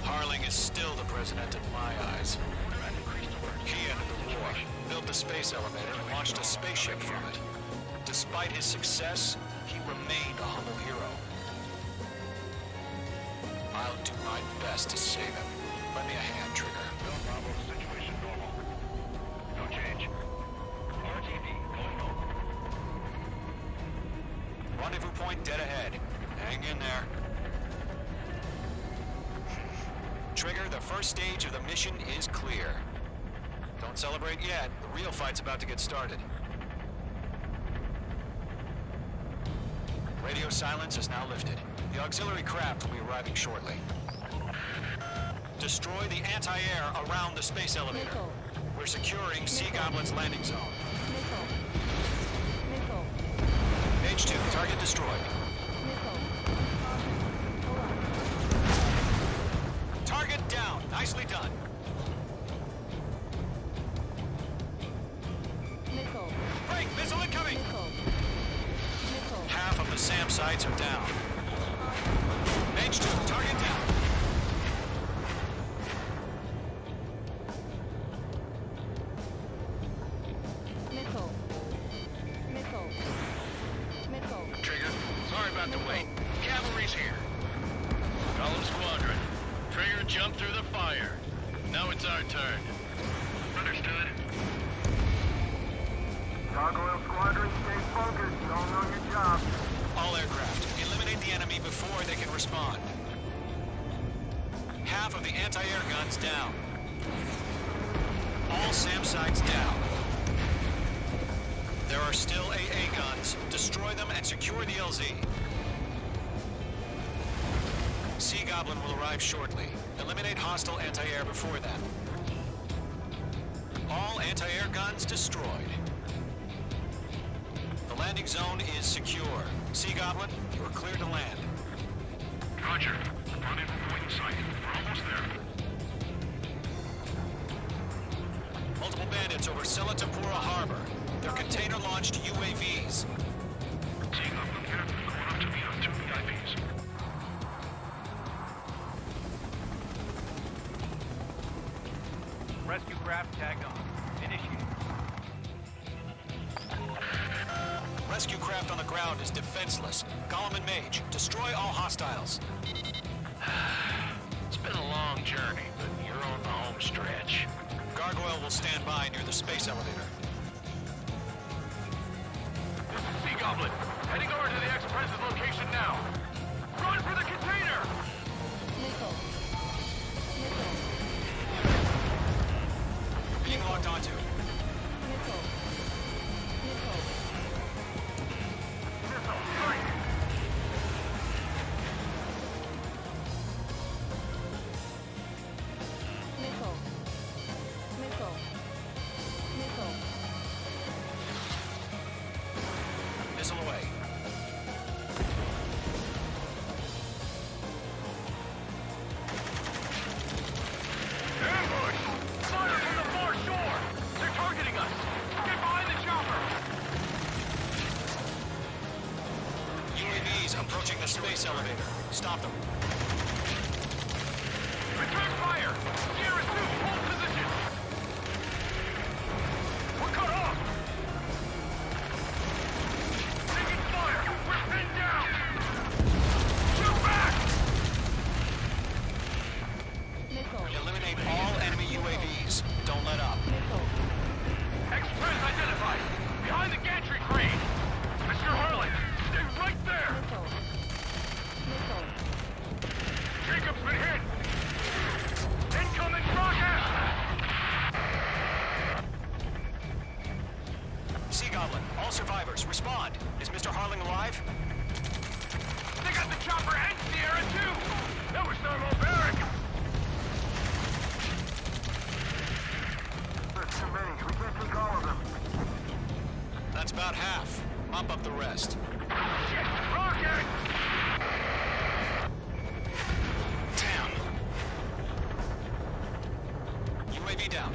Harling is still the president in my eyes. He ended the war, built the space elevator, and launched a spaceship from it. Despite his success, he remained a humble hero. I'll do my best to save him. Lend me a hand, Trigger. No problem. Situation normal. No change. RTV going home. Rendezvous point dead ahead. Hang in there. Trigger, the first stage of the mission is clear. Don't celebrate yet. The real fight's about to get started. Radio silence is now lifted. The auxiliary craft will be arriving shortly. Destroy the anti-air around the space elevator. Nickel. We're securing Sea Goblin's landing zone. Nickel. Nickel. Page 2, target destroyed. Nickel. Hold on. Target down. Nicely done. Nickel. Break! Missile incoming! Nickel. Nickel. Half of the SAM sites are down. Page 2, target down. it's our turn. Understood. Gargoyle Squadron, stay focused. You all know your job. All aircraft, eliminate the enemy before they can respond. Half of the anti-air guns down. All SAM sites down. There are still AA guns. Destroy them and secure the LZ. Sea Goblin will arrive shortly. Eliminate hostile anti-air before then. All anti-air guns destroyed. The landing zone is secure. Sea Goblin, you are clear to land. Roger. Rendezvous point in sight. We're almost there. Multiple bandits over Selatapura Harbor. They're container-launched UAVs. Sea Goblin here. Going up to meet us. 2 VIPs. Rescue craft tagged on. Initiate. Rescue craft on the ground is defenseless. Gollum and Mage, destroy all hostiles. It's been a long journey, but you're on the home stretch. Gargoyle will stand by near the space elevator. This is Sea Goblin. Heading over to the Express's location now. Run for the container! Being locked onto. Missile away. Ambush! Fire from the far shore! They're targeting us! Get behind the chopper! UAVs approaching the space elevator. Stop them. Return fire! Sierra 2, hold position! We're cut off! Taking fire! We're pinned down! Shoot back! Eliminate all enemy UAVs. Don't let up. Express identified! Behind the gantry crane! Mr. Harlan, stay right there! Jacob's been hit! Incoming rocket! Sea Goblin, all survivors, respond. Is Mr. Harling alive? They got the chopper and Sierra too! That was thermobaric! There's too many. We can't take all of them. That's about half. Mop up the rest. Shit! Rocket! Damn. UAV down.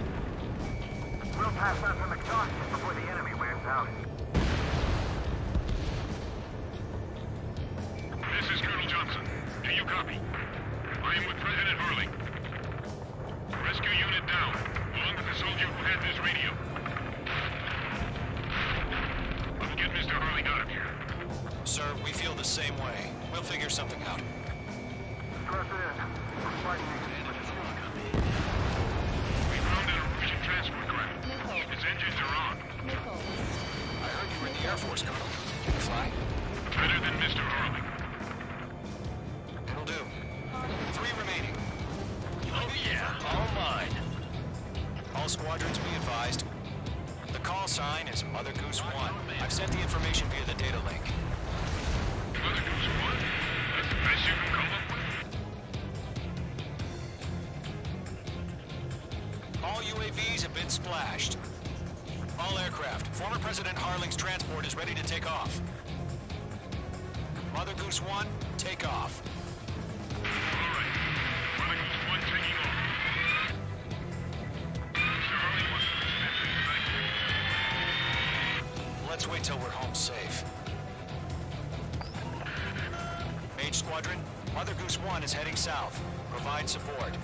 We'll pass out some exhaustion before the enemy wears out. This is Colonel Johnson. Do you copy? I am with President Harling. Rescue unit down, along with the soldier who had this radio. Let's get Mr. Harling out of here. Sir, we feel the same way. We'll figure something out. Press in. We're fighting We found an Norwegian transport craft. Its engines are on. I heard you were in the Air Force, Colonel. Can you fly? Better than Mr. Harling. It'll do. 3 remaining. Oh yeah, all mine. All squadrons be advised. The call sign is Mother Goose 1. I've sent the information via the data link. Mother Goose 1? That's the best you can come up with? All UAVs have been splashed. All aircraft. Former President Harling's transport is ready to take off. Mother Goose 1, take off. All right. Mother Goose 1 taking off. Mr. Harling wants to dismiss. Let's wait till we're home safe. Mage Squadron, Mother Goose 1 is heading south. Provide support.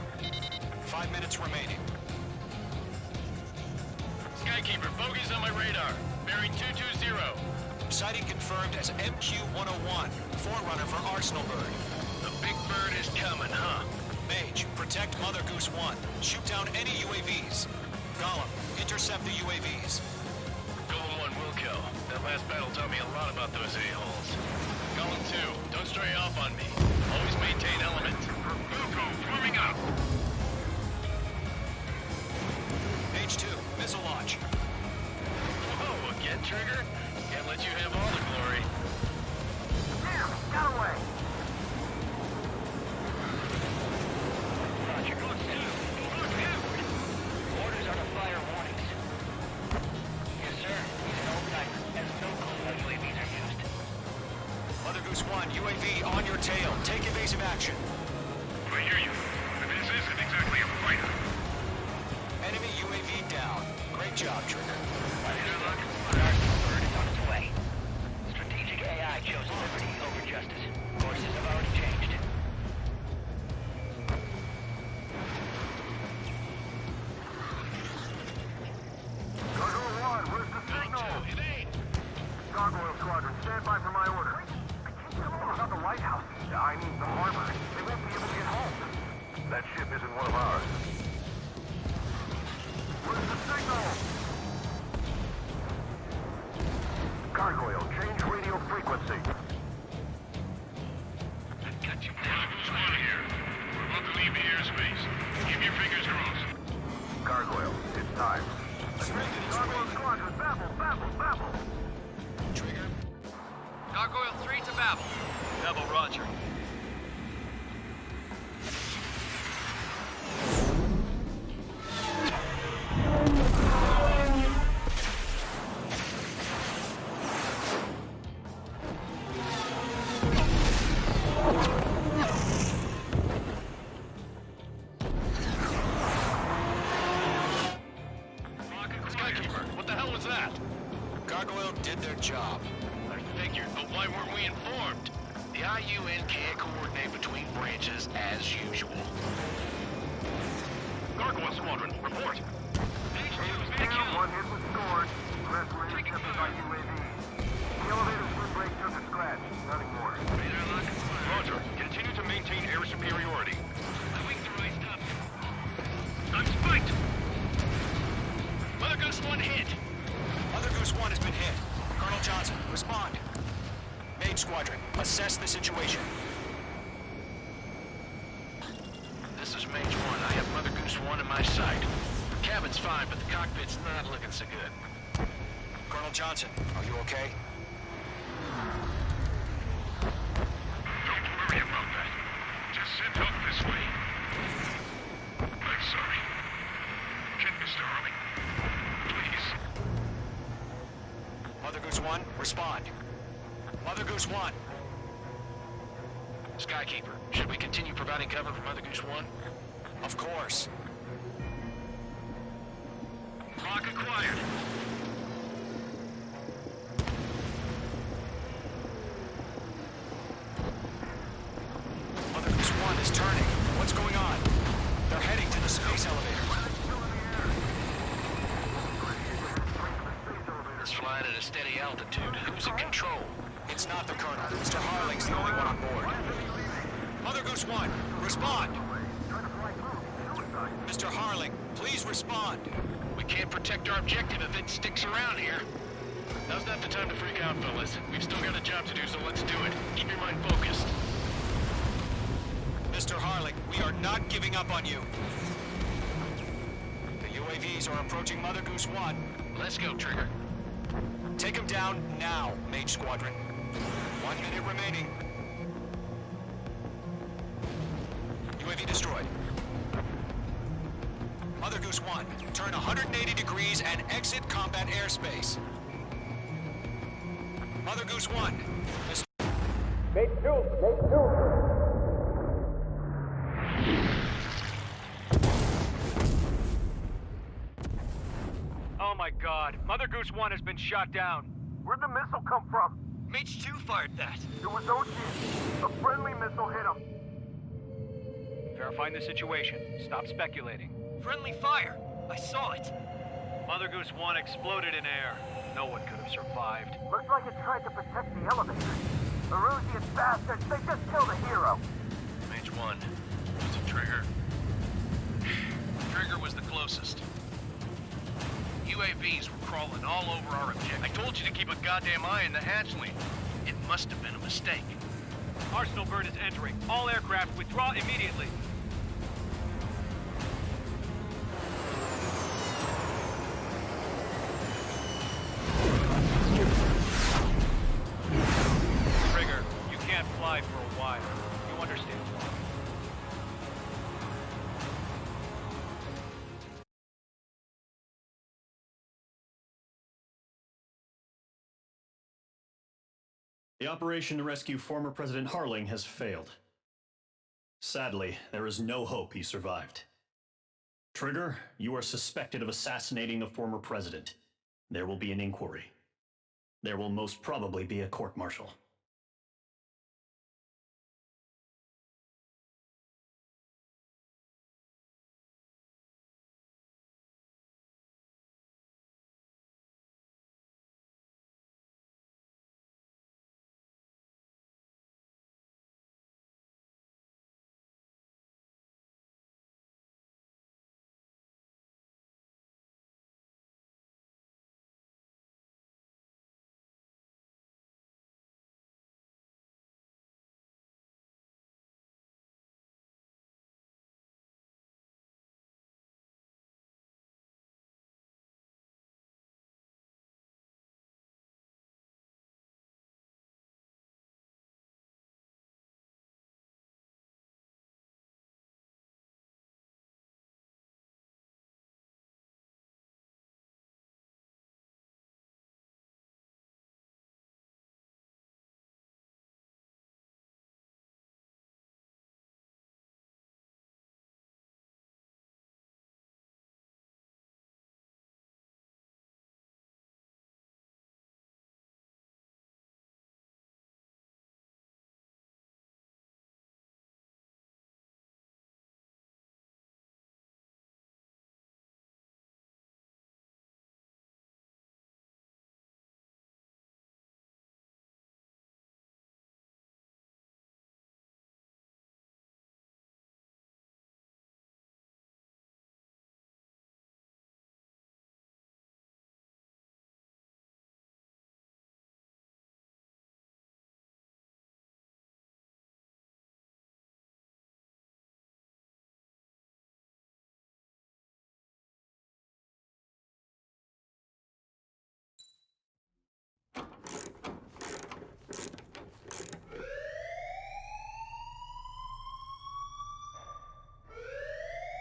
5 minutes remaining. Skykeeper, bogeys on my radar. Bearing 220. Sighting confirmed as MQ-101, forerunner for Arsenal Bird. The big bird is coming, huh? Mage, protect Mother Goose 1. Shoot down any UAVs. Gollum, intercept the UAVs. Golem 1, Wilco. That last battle taught me a lot about those a-holes. Golem 2, don't stray off on me. Always maintain element. Wilco, forming up. Mage 2, missile launch. Whoa, again, Trigger? Can't let you have all the glory. Got away. Roger, go two. Orders are to fire warnings. Yes, sir. He's an old-timer. Has no clue how UAVs are used. Mother Goose 1, UAV on your tail. Take evasive action. I hear you. But this isn't exactly a fighter. Enemy UAV down. Great job, Trigger. Dark Bird is on its way. Strategic AI chose liberty over justice. Courses have already changed. Gargoyle 1, where's the signal? Gargoyle Squadron, stand by for my order. I can't tell them about the lighthouse. I mean, the harbor. They won't be able to get home. That ship isn't one of ours. Where's the signal? Gargoyle, change radio frequency. Got you. Who's one here? We're about to leave the airspace. Keep your fingers crossed. Gargoyle, it's time. Gargoyle Squadron, babble. Trigger. Gargoyle 3 to Babel. Double Roger. Skykeeper, what the hell was that? Gargoyle did their job. I figured, but why weren't we informed? The IUN can't coordinate between branches as usual. Gargoyle Squadron, report. One hit was scored. The rest were intercepted by UAV. The elevator's wind brake took a scratch. Nothing more. Roger. Continue to maintain air superiority. My wings are raised up. I'm spiked. Mother Goose 1 hit. Mother Goose 1 has been hit. Colonel Johnson, respond. Mage Squadron, assess the situation. This is Mage 1. I have Mother Goose 1 in my sight. Cabin's fine, but the cockpit's not looking so good. Colonel Johnson, are you okay? Don't worry about that. Just send help this way. I'm sorry. Get Mr. Harley. Please. Mother Goose 1, respond. Mother Goose 1. Skykeeper, should we continue providing cover for Mother Goose 1? Of course. Lock acquired. Mother Goose 1 is turning. What's going on? They're heading to the space elevator. It's flying at a steady altitude. Who's in control? It's not the Colonel. Mr. Harling's the only one on board. Mother Goose 1, respond! Mr. Harling, please respond. We can't protect our objective if it sticks around here. Now's not the time to freak out, fellas. We've still got a job to do, so let's do it. Keep your mind focused. Mr. Harling, we are not giving up on you. The UAVs are approaching Mother Goose 1. Let's go, Trigger. Take them down now, Mage Squadron. 1 minute remaining. UAV destroyed. Mother Goose 1, turn 180 degrees and exit combat airspace. Mother Goose 1. Make two. Oh my god. Mother Goose 1 has been shot down. Where'd the missile come from? Mage 2 fired that. It was Ocean. A friendly missile hit him. Verifying the situation. Stop speculating. Friendly fire. I saw it. Mother Goose 1 exploded in air. No one could have survived. Looks like it tried to protect the elevator. Erusian bastards, they just killed a hero. Mage 1. Is it Trigger? and all over our objective. I told you to keep a goddamn eye on the hatchling. It must have been a mistake. Arsenal bird is entering. All aircraft withdraw immediately. Trigger, you can't fly for a while. You understand why. The operation to rescue former President Harling has failed. Sadly, there is no hope he survived. Trigger, you are suspected of assassinating the former president. There will be an inquiry. There will most probably be a court-martial.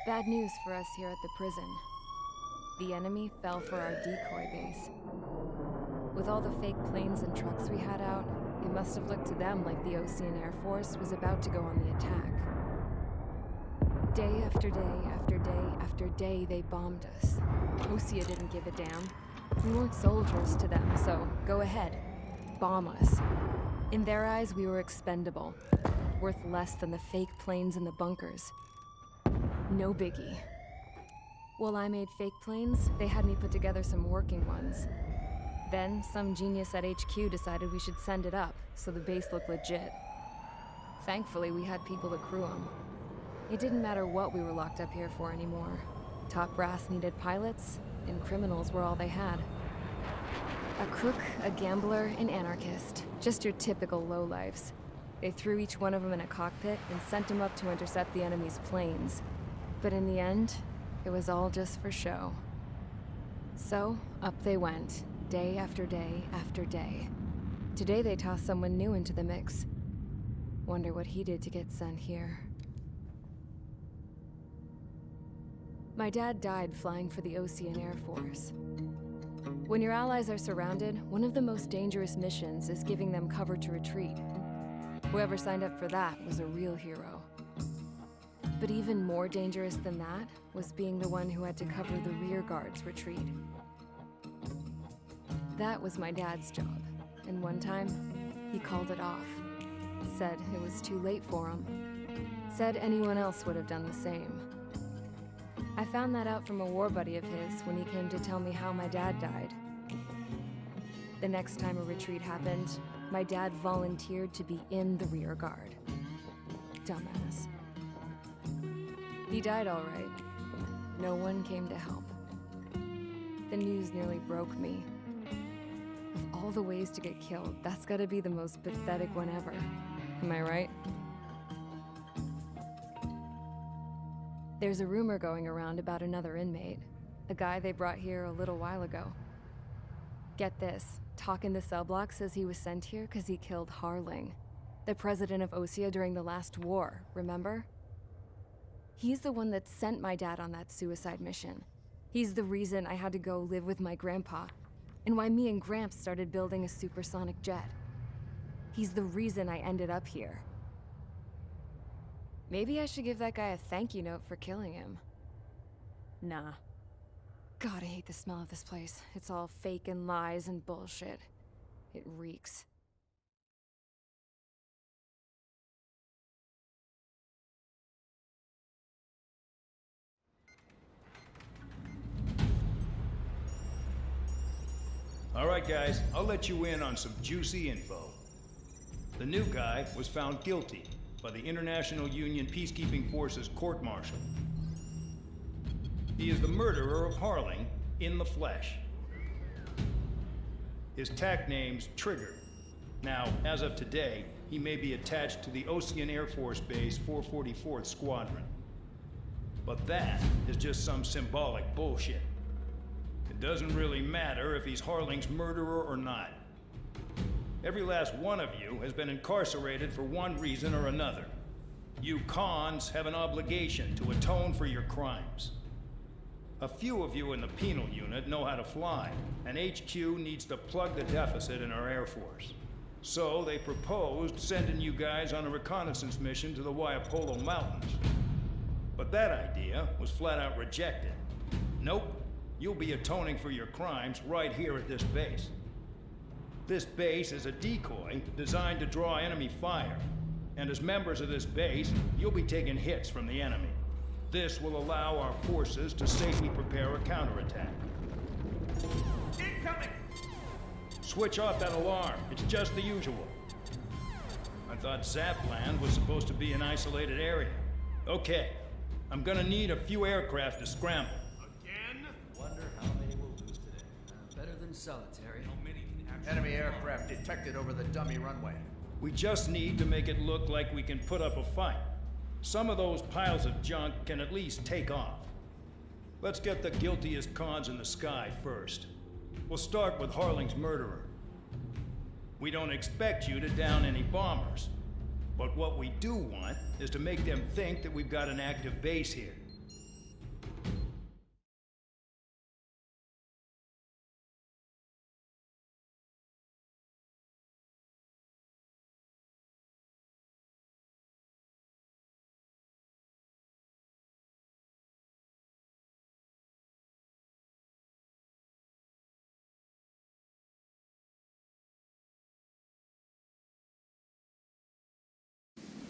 Bad news for us here at the prison. The enemy fell for our decoy base. With all the fake planes and trucks we had out, it must have looked to them like the Osean Air Force was about to go on the attack. Day after day after day after day, they bombed us. Osea didn't give a damn. We weren't soldiers to them, so go ahead. Bomb us. In their eyes, we were expendable. Worth less than the fake planes in the bunkers. No biggie. While I made fake planes, they had me put together some working ones. Then, some genius at HQ decided we should send it up, so the base looked legit. Thankfully, we had people to crew them. It didn't matter what we were locked up here for anymore. Top brass needed pilots, and criminals were all they had. A crook, a gambler, an anarchist. Just your typical lowlifes. They threw each one of them in a cockpit and sent them up to intercept the enemy's planes. But in the end, it was all just for show. So, up they went, day after day after day. Today they tossed someone new into the mix. Wonder what he did to get sent here. My dad died flying for the Osean Air Force. When your allies are surrounded, one of the most dangerous missions is giving them cover to retreat. Whoever signed up for that was a real hero. But even more dangerous than that was being the one who had to cover the rear guard's retreat. That was my dad's job, and one time, he called it off. Said it was too late for him. Said anyone else would have done the same. I found that out from a war buddy of his when he came to tell me how my dad died. The next time a retreat happened, my dad volunteered to be in the rear guard. Dumbass. He died all right. No one came to help. The news nearly broke me. Of all the ways to get killed, that's gotta be the most pathetic one ever. Am I right? There's a rumor going around about another inmate. A guy they brought here a little while ago. Get this, talk in the cell block says he was sent here because he killed Harling, the president of Osea during the last war, remember? He's the one that sent my dad on that suicide mission. He's the reason I had to go live with my grandpa, and why me and Gramps started building a supersonic jet. He's the reason I ended up here. Maybe I should give that guy a thank you note for killing him. Nah. God, I hate the smell of this place. It's all fake and lies and bullshit. It reeks. All right, guys, I'll let you in on some juicy info. The new guy was found guilty by the International Union Peacekeeping Forces court-martial. He is the murderer of Harling in the flesh. His tack name's Trigger. Now, as of today, he may be attached to the Ocean Air Force Base 444th Squadron. But that is just some symbolic bullshit. It doesn't really matter if he's Harling's murderer or not. Every last one of you has been incarcerated for one reason or another. You cons have an obligation to atone for your crimes. A few of you in the penal unit know how to fly, and HQ needs to plug the deficit in our Air Force. So they proposed sending you guys on a reconnaissance mission to the Waiapolo Mountains. But that idea was flat out rejected. Nope, you'll be atoning for your crimes right here at this base. This base is a decoy designed to draw enemy fire, and as members of this base, you'll be taking hits from the enemy. This will allow our forces to safely prepare a counterattack. Incoming! Switch off that alarm. It's just the usual. I thought Zapland was supposed to be an isolated area. Okay, I'm gonna need a few aircraft to scramble. Again? Wonder how many we'll lose today. Better than solitary. How many can actually... Enemy aircraft detected over the dummy runway. We just need to make it look like we can put up a fight. Some of those piles of junk can at least take off. Let's get the guiltiest cons in the sky first. We'll start with Harling's murderer. We don't expect you to down any bombers, but what we do want is to make them think that we've got an active base here.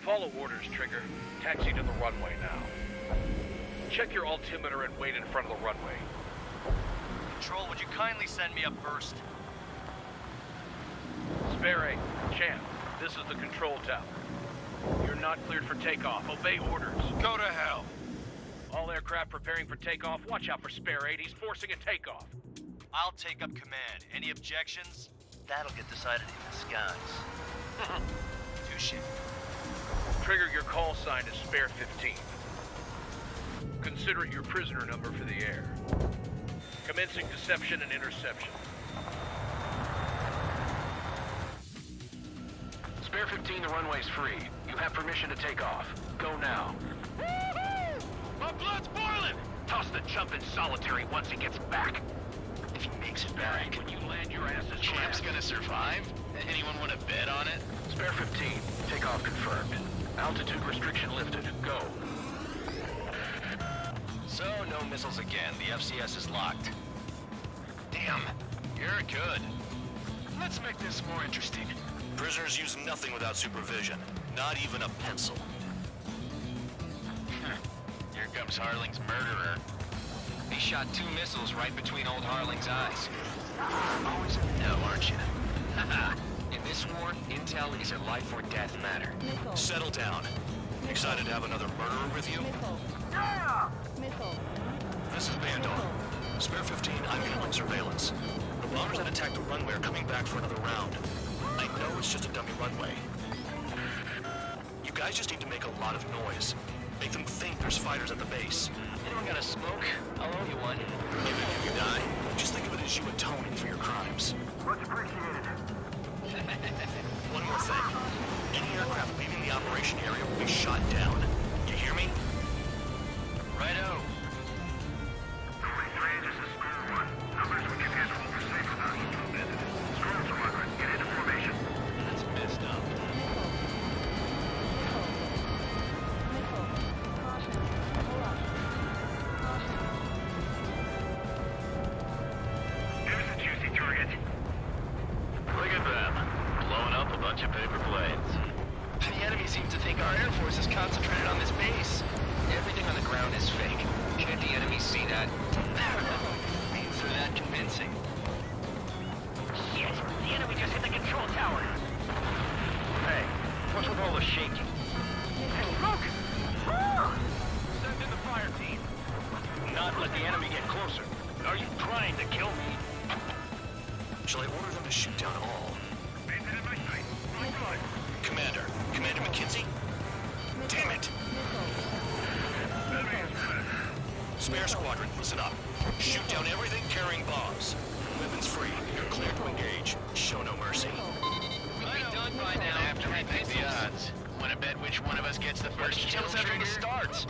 Follow orders, Trigger. Taxi to the runway now. Check your altimeter and wait in front of the runway. Control, would you kindly send me up first? Spare 8, Champ, this is the control tower. You're not cleared for takeoff. Obey orders. Go to hell. All aircraft preparing for takeoff. Watch out for Spare 8. He's forcing a takeoff. I'll take up command. Any objections? That'll get decided in the skies. Touche. Trigger, your call sign is Spare 15. Consider it your prisoner number for the air. Commencing deception and interception. Spare 15, the runway's free. You have permission to take off. Go now. Woohoo! My blood's boiling! Toss the jump in solitary once he gets back. If he makes it back, When you land, your ass is Champ's gonna survive? Anyone want to bet on it? Spare 15, takeoff confirmed. Altitude restriction lifted. Go. So, no missiles again. The FCS is locked. Damn, you're good. Let's make this more interesting. Prisoners use nothing without supervision. Not even a pencil. Here comes Harling's murderer. He shot 2 missiles right between old Harling's eyes. Always in the know, aren't you? Haha. In this war, intel is a life or death matter. Missile. Settle down. Excited to have another murderer with you? Missile. This is Bandor. Spare 15, I'm calling surveillance. The bombers that attacked the runway are coming back for another round. I know it's just a dummy runway. You guys just need to make a lot of noise. Make them think there's fighters at the base. Anyone got a smoke? I'll owe you one. Even if you die, just think of it as you atoning for your crimes. Much appreciated. One more thing. Any aircraft leaving the operation area will be shot down. You hear me? Righto. 43, this is Square 1. Numbers we can handle for safer vessels to visit. Scroll to Margaret. Get into formation. That's messed up. Here's a juicy target. Look at them. Blowing up a bunch of paper planes. The enemy seems to think our Air Force is concentrated on this base. Everything on the ground is fake. Can't the enemy see that? Means they're that convincing. Shit! The enemy just hit the control tower. Hey, what's with all the shaking? Hey, look! Send in the fire team. Not let the enemy get closer. Are you trying to kill me? Shall I order them to shoot down all? Commander McKenzie? Damn it! Spare squadron, listen up. Shoot down everything carrying bombs. Weapons free. You're clear to engage. Show no mercy. We'll be done by now. After we pick the odds. Want to bet which one of us gets the first kill Kills after trigger? the starts.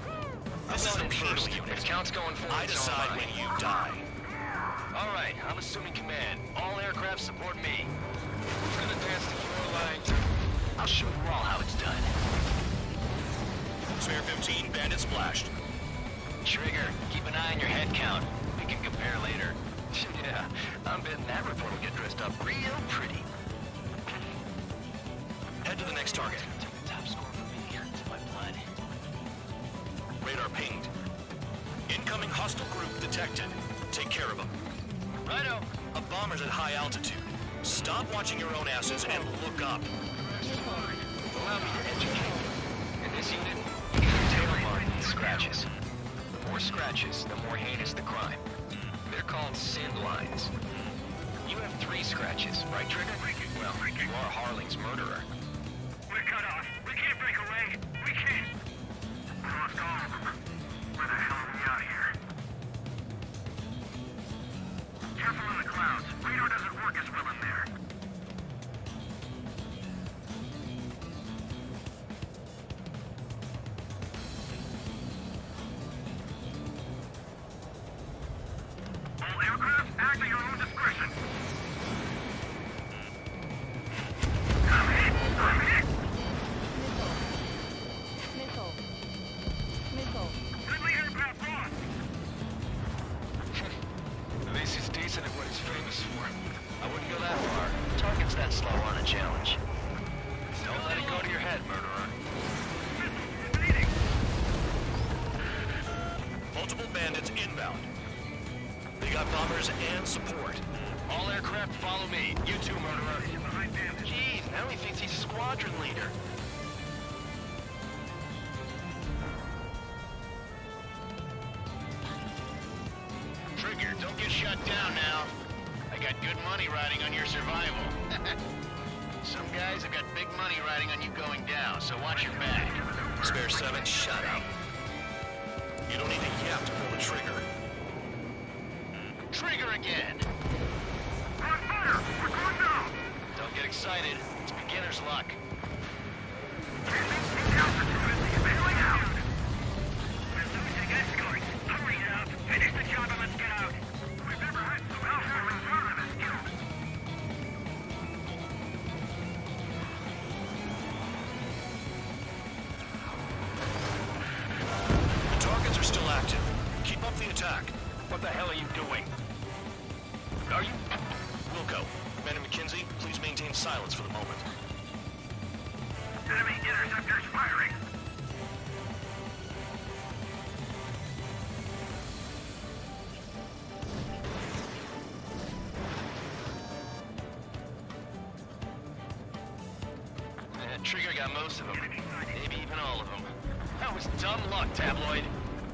This is the penal unit. If count's going forward, I decide when you die. All right, I'm assuming command. All aircraft support me. Who's gonna dance the floor line? I'll show you all how it's done. Spare 15, bandit splashed. Trigger, keep an eye on your head count. We can compare later. Yeah, I'm betting that report will get dressed up real pretty. Head to the next target. Top score for me. It's my blood. Radar pinged. Incoming hostile group detected. Take care of them. Righto. A bomber's at high altitude. Stop watching your own asses and look up. Allow me to educate you. In this unit, you get a tail mark and scratches. The more scratches, the more heinous the crime. They're called sin lines. You have 3 scratches, right, Trigger? Well, you are Harling's murderer. We're cut off. We can't break away. We can't. We lost all of them. Where the hell are we out here? Careful in the clouds. Radar doesn't work as well in there. All aircraft, act at your own discretion. I'm hit! I'm hit! Friendly aircraft lost! At least he's decent at what he's famous for. I wouldn't go that far. Targets that slow aren't a challenge. Don't let it go to your head, murderer. Multiple bandits inbound. They got bombers and support. All aircraft follow me. You too, murderer. Jeez, now he thinks he's a squadron leader. Trigger, don't get shut down now. I got good money riding on your survival. Some guys have got big money riding on you going down, so watch your back. Spare 7, shut up. You don't need to yap to pull the trigger. Trigger again! On fire! We're going down! Don't get excited. It's beginner's luck. Bailing out! We're losing escorts. Hurry up! Finish the job and let's get out! We've never had so many in front of us killed. The targets are still active. Keep up the attack. What the hell are you doing? Are you... Wilco, Commander McKenzie, please maintain silence for the moment. Enemy interceptors firing! Trigger got most of them. Maybe even all of them. That was dumb luck, Tabloid.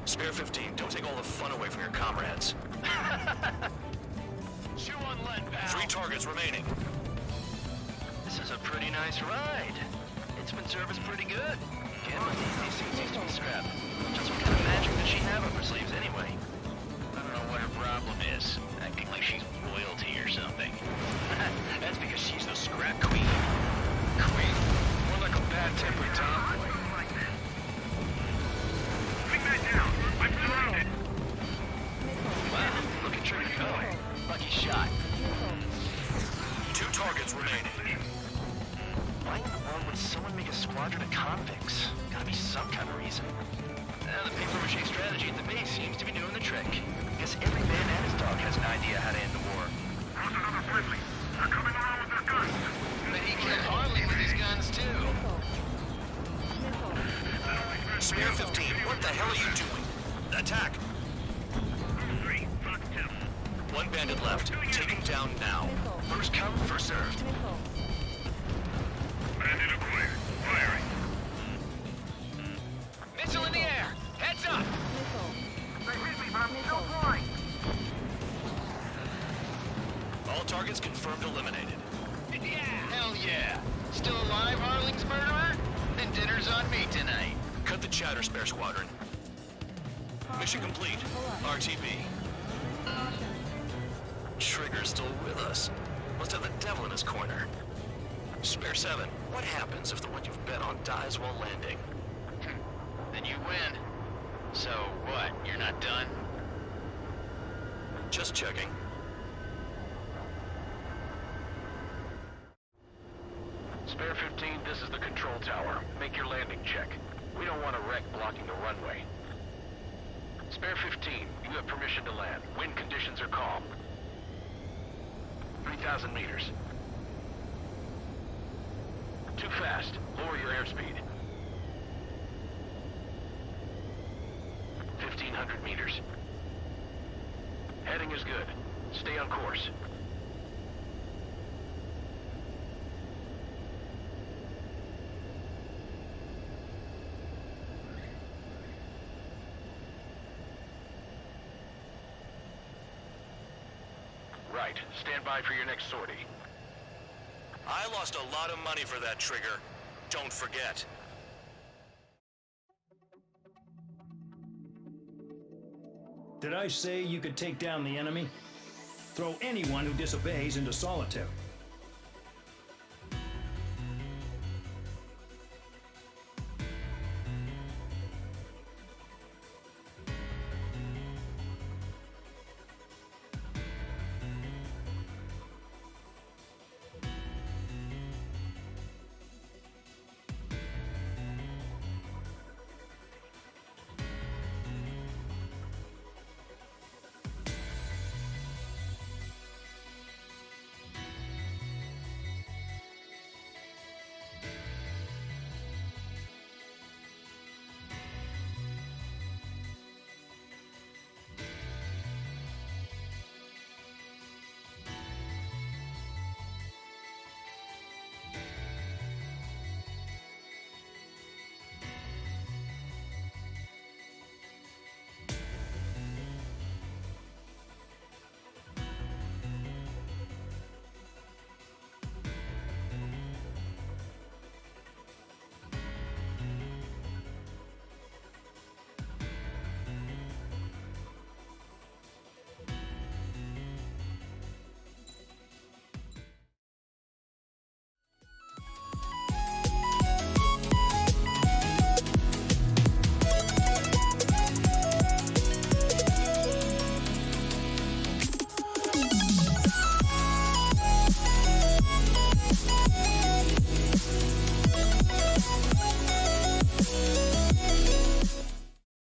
Spare 15, don't take all the fun away from your comrades. Chew on lead, pal. 3 targets remaining. This is a pretty nice ride. It's been serviced pretty good. Can't let these things used to be scrapped. Just what kind of magic does she have up her sleeves anyway? I don't know what her problem is. Acting like she's royalty or something. That's because she's the scrap queen. Queen? More like a bad-tempered tomboy. Bring that down. I'm surrounded. Wow, look at Trigger go. Lucky shot. 2 targets remaining. Why in the world would someone make a squadron of convicts? Gotta be some kind of reason. The paper-mache strategy at the base seems to be doing the trick. Guess every man and his dog has an idea how to end the war. How's another friendly? They're coming around with their guns. But he can hardly with his guns, too. Spare 15, what the hell are you doing? Attack! 3, Fox 2. 1 bandit left. Take him down now. First come, first served. Bandit acquired. Firing. Missile in the air! Heads up! They hit me, but I'm still flying. All targets confirmed eliminated. Yeah! Hell yeah! Still alive, Harling's murderer? Then dinner's on me tonight. Cut the chatter, Spare Squadron. Mission complete. RTB. Trigger's still with us. Must have the devil in his corner. Spare 7, what happens if the one you've bet on dies while landing? Then you win. So what, you're not done? Just checking. Spare 15, this is the control tower. Make your landing check. We don't want a wreck blocking the runway. Spare 15, you have permission to land. Wind conditions are calm. 3,000 meters. Too fast. Lower your airspeed. 1,500 meters. Heading is good. Stay on course. Right. Stand by for your next sortie. I lost a lot of money for that, Trigger. Don't forget. Did I say you could take down the enemy? Throw anyone who disobeys into solitary.